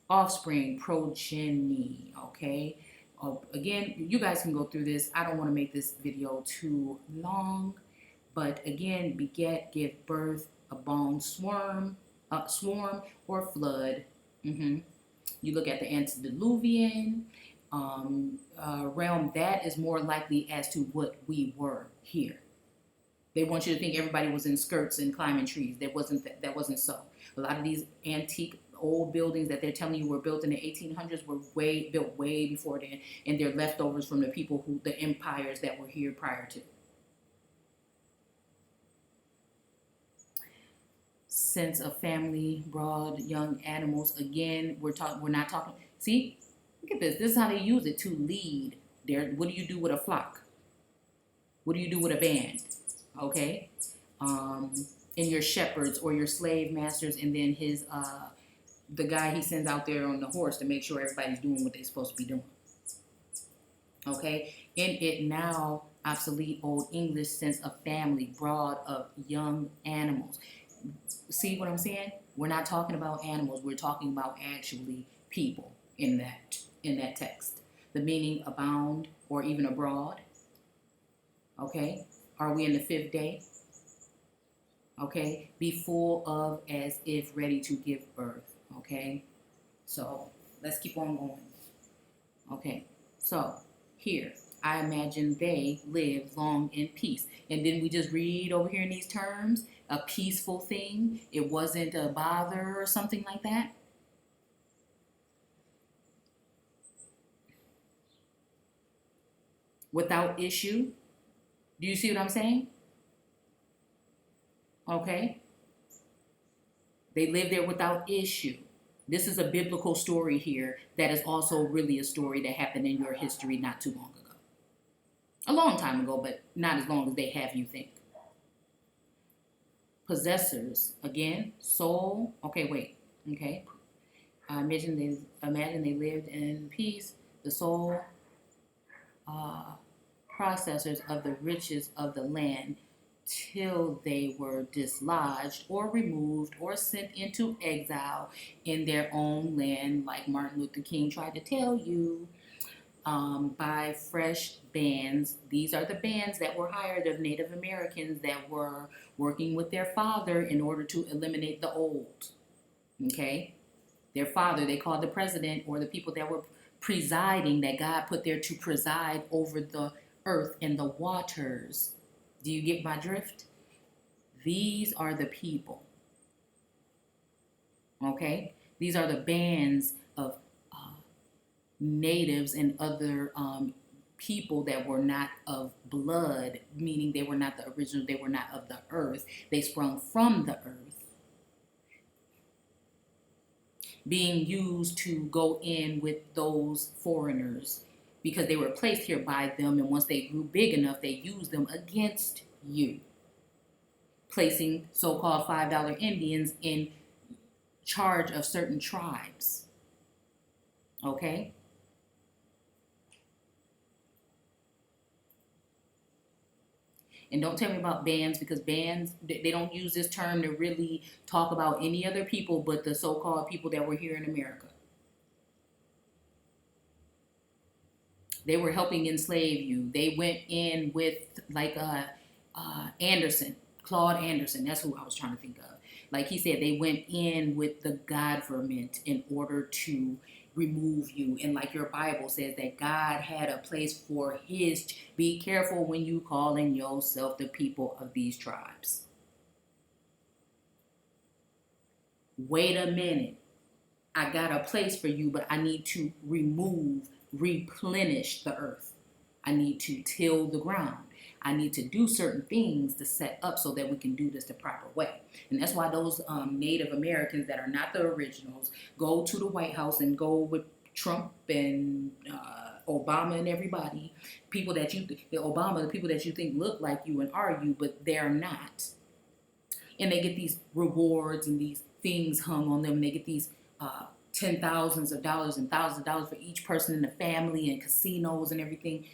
Offspring, progeny, okay? Again, you guys can go through this. I don't want to make this video too long. But again, beget, give birth, a bone swarm, or flood. You look at the antediluvian realm. That is more likely as to what we were here. They want you to think everybody was in skirts and climbing trees. That wasn't so. A lot of these antique old buildings that they're telling you were built in the 1800s were built way before then, and they're leftovers from the people the empires that were here prior to. Sense of family, broad, young animals. Again, we're not talking. See, look at this. This is how they use it to lead. What do you do with a flock? What do you do with a band? Okay, and your shepherds or your slave masters, and then the guy he sends out there on the horse to make sure everybody's doing what they're supposed to be doing. Okay, in it now obsolete Old English sense of family, broad of young animals. See what I'm saying? We're not talking about animals. We're talking about actually people in that text. The meaning abound or even abroad. Okay? Are we in the 5th day? Okay? Be full of as if ready to give birth. Okay? So let's keep on going. Okay? So here, I imagine they live long in peace. And then we just read over here in these terms, a peaceful thing. It wasn't a bother or something like that. Without issue. Do you see what I'm saying? Okay. They live there without issue. This is a biblical story here that is also really a story that happened in your history not too long ago. A long time ago, but not as long as they have you think. Possessors, again, soul. Okay, wait. Okay. Imagine they lived in peace. The soul processors of the riches of the land till they were dislodged or removed or sent into exile in their own land, like Martin Luther King tried to tell you. by fresh bands. These are the bands that were hired of Native Americans that were working with their father in order to eliminate the old. Okay? Their father, they called the president or the people that were presiding, that God put there to preside over the earth and the waters. Do you get my drift? These are the people. Okay? These are the bands of natives and other people that were not of blood, meaning they were not the original, they were not of the earth. They sprung from the earth, being used to go in with those foreigners because they were placed here by them, and once they grew big enough, they used them against you, placing so-called $5 Indians in charge of certain tribes. Okay? And don't tell me about bands, because bands, they don't use this term to really talk about any other people but the so-called people that were here in America. They were helping enslave you. They went in with like Anderson, Claude Anderson. That's who I was trying to think of. Like he said, they went in with the government in order to remove you. And like your Bible says, that God had a place for his. Be careful when you calling yourself the people of these tribes. Wait a minute. I got a place for you, but I need to replenish the earth. I need to till the ground. I need to do certain things to set up so that we can do this the proper way. And that's why those Native Americans that are not the originals go to the White House and go with Trump and Obama and everybody. People that you, Obama, the people that you think look like you and are you, but they're not. And they get these rewards and these things hung on them. They get these $10,000s and thousands of dollars for each person in the family and casinos and everything.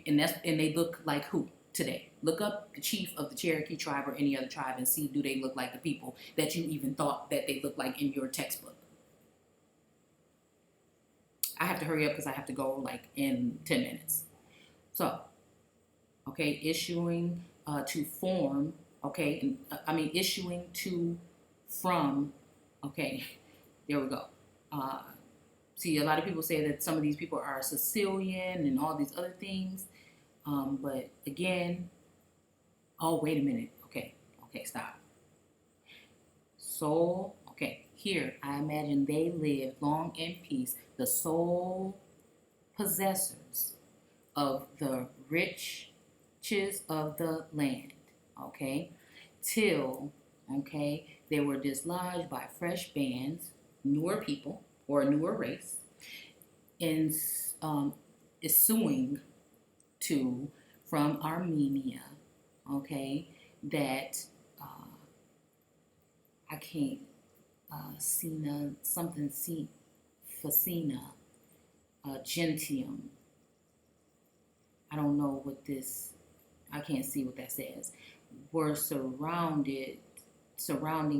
And they look like who today? Look up the chief of the Cherokee tribe or any other tribe and see, do they look like the people that you even thought that they look like in your textbook? I have to hurry up because I have to go like in 10 minutes. So, okay, issuing to form, okay, issuing to from, okay, there we go. See, a lot of people say that some of these people are Sicilian and all these other things. But again, oh, wait a minute. Okay, stop. Soul, okay, here, I imagine they live long in peace, the sole possessors of the riches of the land, okay, till, okay, they were dislodged by fresh bands, newer people, or a newer race, in issuing to from Armenia, okay, that I can't Sina something Facina Gentium. I don't know what this. I can't see what that says. Were surrounding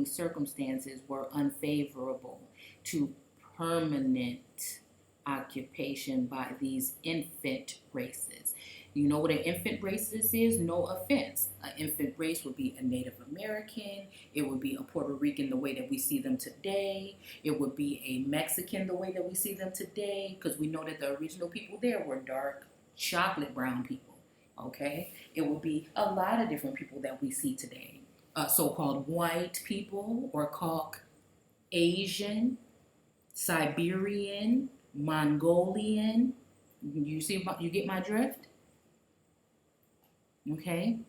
circumstances were unfavorable to permanent occupation by these infant races. You know what an infant race is? No offense. An infant race would be a Native American. It would be a Puerto Rican the way that we see them today. It would be a Mexican the way that we see them today, because we know that the original people there were dark, chocolate brown people. Okay? It would be a lot of different people that we see today. So-called white people or Caucasian, Siberian, Mongolian. You get my drift? Okay.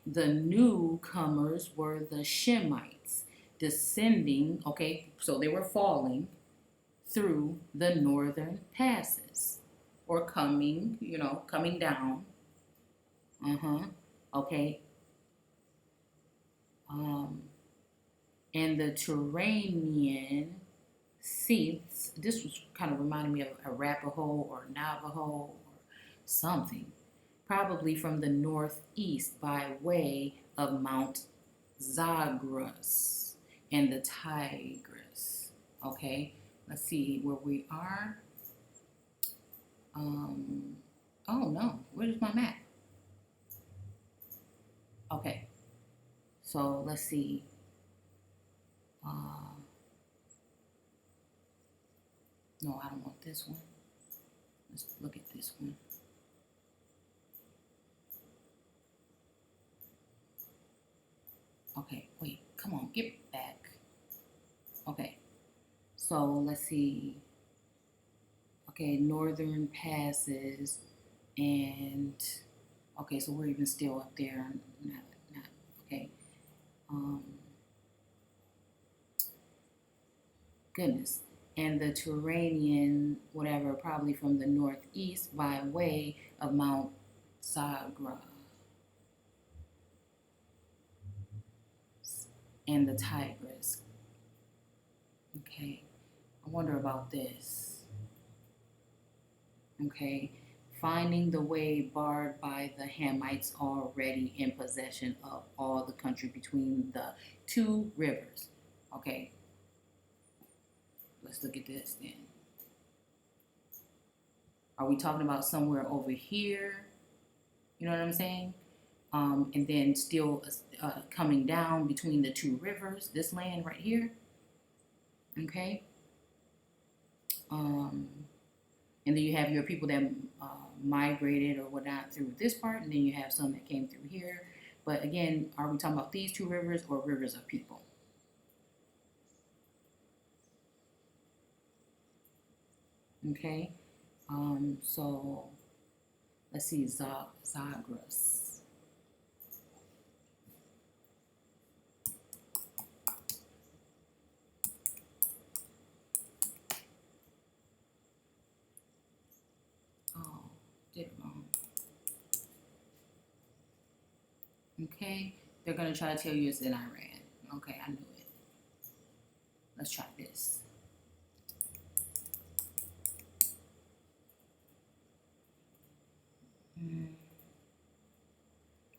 The newcomers were the Shemites, descending, okay, so they were falling through the northern passes, or coming down. Okay. And the Turanian Seats, this was kind of reminding me of Arapaho or Navajo or something, probably from the northeast by way of Mount Zagros and the Tigris. Okay, let's see where we are. Oh no, where's my map? Okay, so let's see. Uh, no, I don't want this one. Let's look at this one. Okay, wait, come on, get back. Okay, so let's see. Okay, northern passes, and okay, so we're even still up there. Not okay. Um, Goodness, and the Turanian, whatever, probably from the northeast by way of Mount Sagra and the Tigris. Okay, I wonder about this. Okay, finding the way barred by the Hamites already in possession of all the country between the two rivers. Okay, let's look at this then. Are we talking about somewhere over here? You know what I'm saying? And then still coming down between the two rivers, this land right here. Okay. And then you have your people that migrated or whatnot through this part, and then you have some that came through here. But again, are we talking about these two rivers or rivers of people? Okay. So let's see, Zagros. Oh, did it wrong. Okay, they're gonna try to tell you it's in Iran. Okay, I knew it. Let's try this.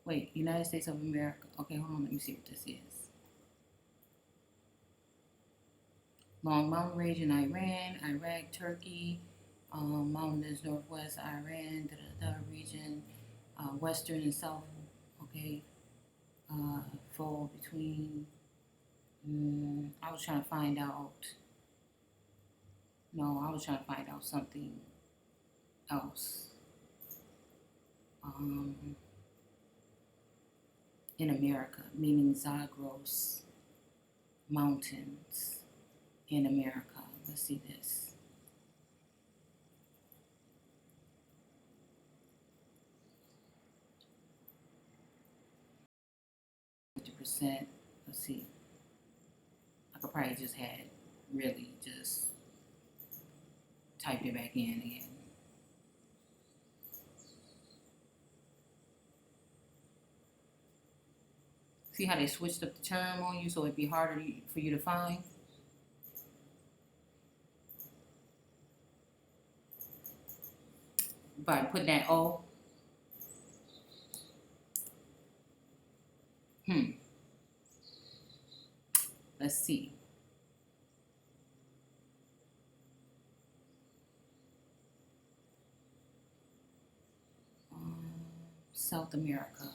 Wait, United States of America. Okay, hold on, let me see what this is. Long Mountain Range in Iran, Iraq, Turkey, mountainous northwest Iran, region, western and south. Okay, fall between. I was trying to find out. No, I was trying to find out something else. In America, meaning Zagros Mountains in America. Let's see this. 50%. Let's see. I could probably just had really just typed it back in again. See how they switched up the term on you so it'd be harder for you to find? By putting that O. Let's see. South America.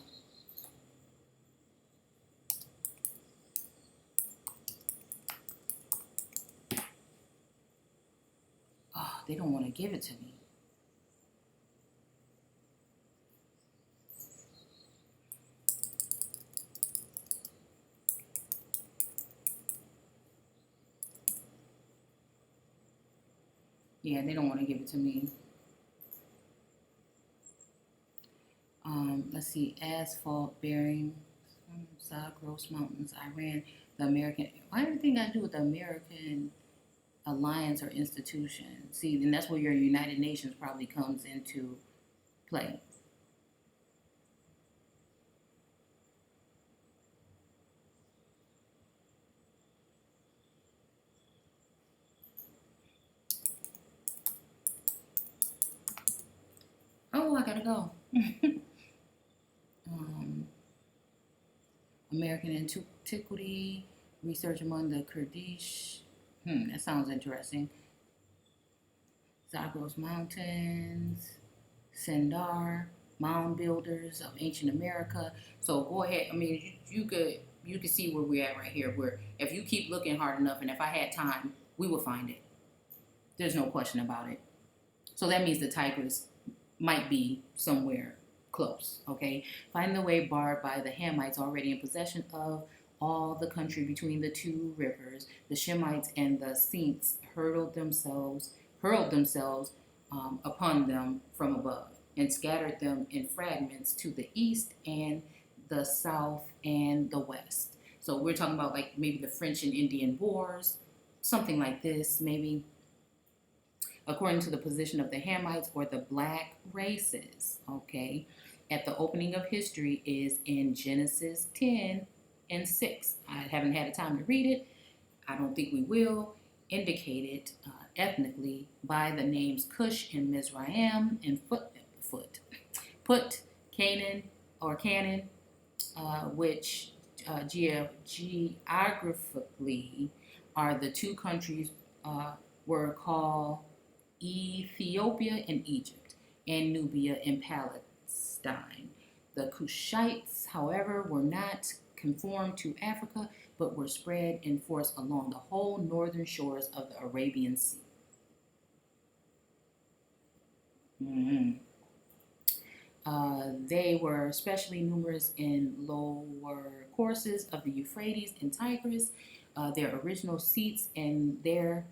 Oh, they don't want to give it to me. Yeah, they don't want to give it to me. Let's see, asphalt bearing, Zagros Mountains, Iran, the American. Why everything got to do with the American alliance or institution? See, and that's where your United Nations probably comes into play. Oh, I gotta go. American antiquity, research among the Kurdish. That sounds interesting. Zagros Mountains, Sindar, mound builders of ancient America. So go ahead. I mean, you could see where we're at right here. Where if you keep looking hard enough, and if I had time, we would find it. There's no question about it. So that means the Tigris might be somewhere close. Okay, find the way barred by the Hamites already in possession of all the country between the two rivers. The Shemites and the Saints hurled themselves upon them from above, and scattered them in fragments to the east and the south and the west. So we're talking about like maybe the French and Indian Wars, something like this, maybe according to the position of the Hamites or the black races. Okay, at the opening of history is in Genesis 10 and 6. I haven't had a time to read it. I don't think we will. Indicated ethnically by the names Cush and Mizraim and Put, Canaan or Canaan, which geographically are the two countries were called Ethiopia and Egypt, and Nubia and Palestine. The Cushites, however, were not conformed to Africa, but were spread in force along the whole northern shores of the Arabian Sea. Mm-hmm. They were especially numerous in lower courses of the Euphrates and Tigris. Their original seats and there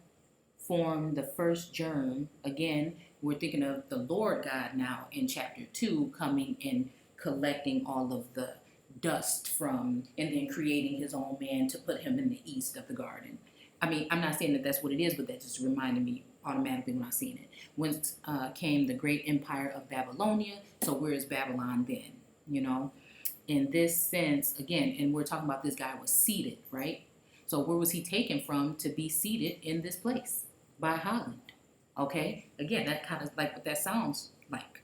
formed the first germ. Again, we're thinking of the Lord God now in chapter 2 coming and collecting all of the dust from and then creating his own man to put him in the east of the garden. I mean, I'm not saying that that's what it is, but that just reminded me automatically when I seen it. Whence came the great empire of Babylonia. So where is Babylon then? You know, in this sense, again, and we're talking about this guy was seated, right? So where was he taken from to be seated in this place? By Holland. Okay? Again, that kind of like what that sounds like.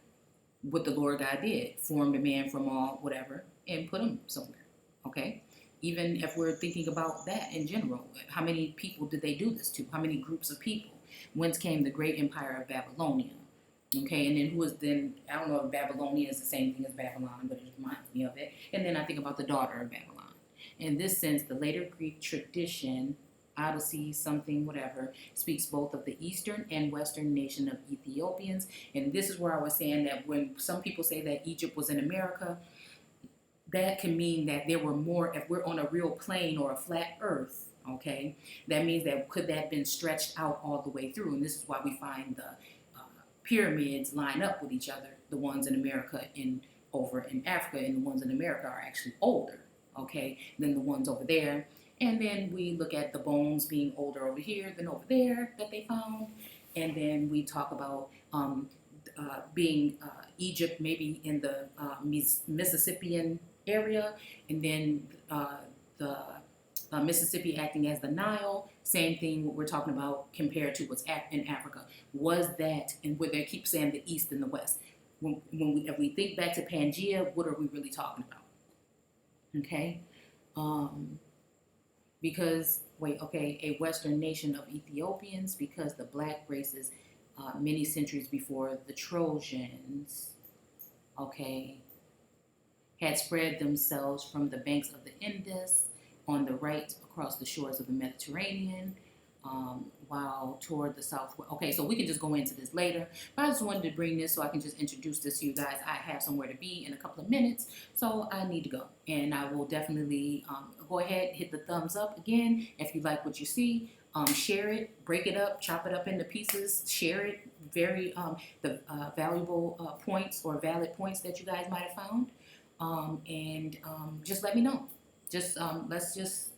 What the Lord God did. Formed a man from all whatever and put him somewhere. Okay? Even if we're thinking about that in general, how many people did they do this to? How many groups of people? Whence came the great empire of Babylonia? Okay, and then who is then, I don't know if Babylonia is the same thing as Babylon, but it reminds me of it. And then I think about the daughter of Babylon. In this sense, the later Greek tradition, Odyssey, something, whatever, speaks both of the eastern and western nation of Ethiopians. And this is where I was saying that when some people say that Egypt was in America, that can mean that there were more, if we're on a real plane or a flat earth, okay, that means that could that have been stretched out all the way through. And this is why we find the pyramids line up with each other, the ones in America and over in Africa, and the ones in America are actually older, okay, than the ones over there. And then we look at the bones being older over here than over there that they found. And then we talk about being Egypt maybe in the Mississippian area, and then the Mississippi acting as the Nile. Same thing what we're talking about compared to what's in Africa. Was that, and where they keep saying the East and the West. If we think back to Pangea, what are we really talking about? Okay? Because, a Western nation of Ethiopians, because the black races many centuries before the Trojans, okay, had spread themselves from the banks of the Indus on the right across the shores of the Mediterranean, while toward the south. Okay, so we can just go into this later, but I just wanted to bring this so I can just introduce this to you guys. I have somewhere to be in a couple of minutes, so I need to go. And I will definitely go ahead, hit the thumbs up again if you like what you see. Share it, break it up, chop it up into pieces, share it. Very the valuable points or valid points that you guys might have found, and just let me know. Just let's just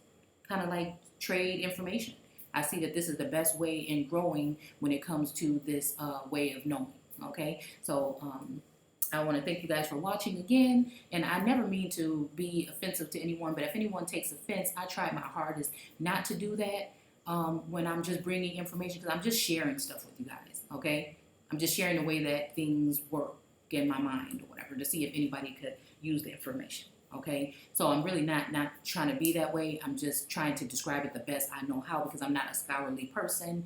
kind of like trade information. I see that this is the best way in growing when it comes to this way of knowing. Okay, so I want to thank you guys for watching again. And I never mean to be offensive to anyone, but if anyone takes offense, I try my hardest not to do that when I'm just bringing information, because I'm just sharing stuff with you guys. Okay, I'm just sharing the way that things work in my mind or whatever to see if anybody could use the information. Okay, so I'm really not trying to be that way. I'm just trying to describe it the best I know how, because I'm not a scholarly person.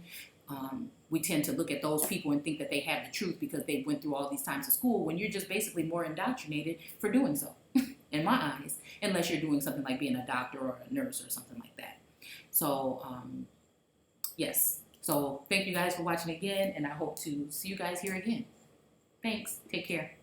we tend to look at those people and think that they have the truth because they went through all these times of school, when you're just basically more indoctrinated for doing so, in my eyes, unless you're doing something like being a doctor or a nurse or something like that. So, yes. So thank you guys for watching again, and I hope to see you guys here again. Thanks. Take care.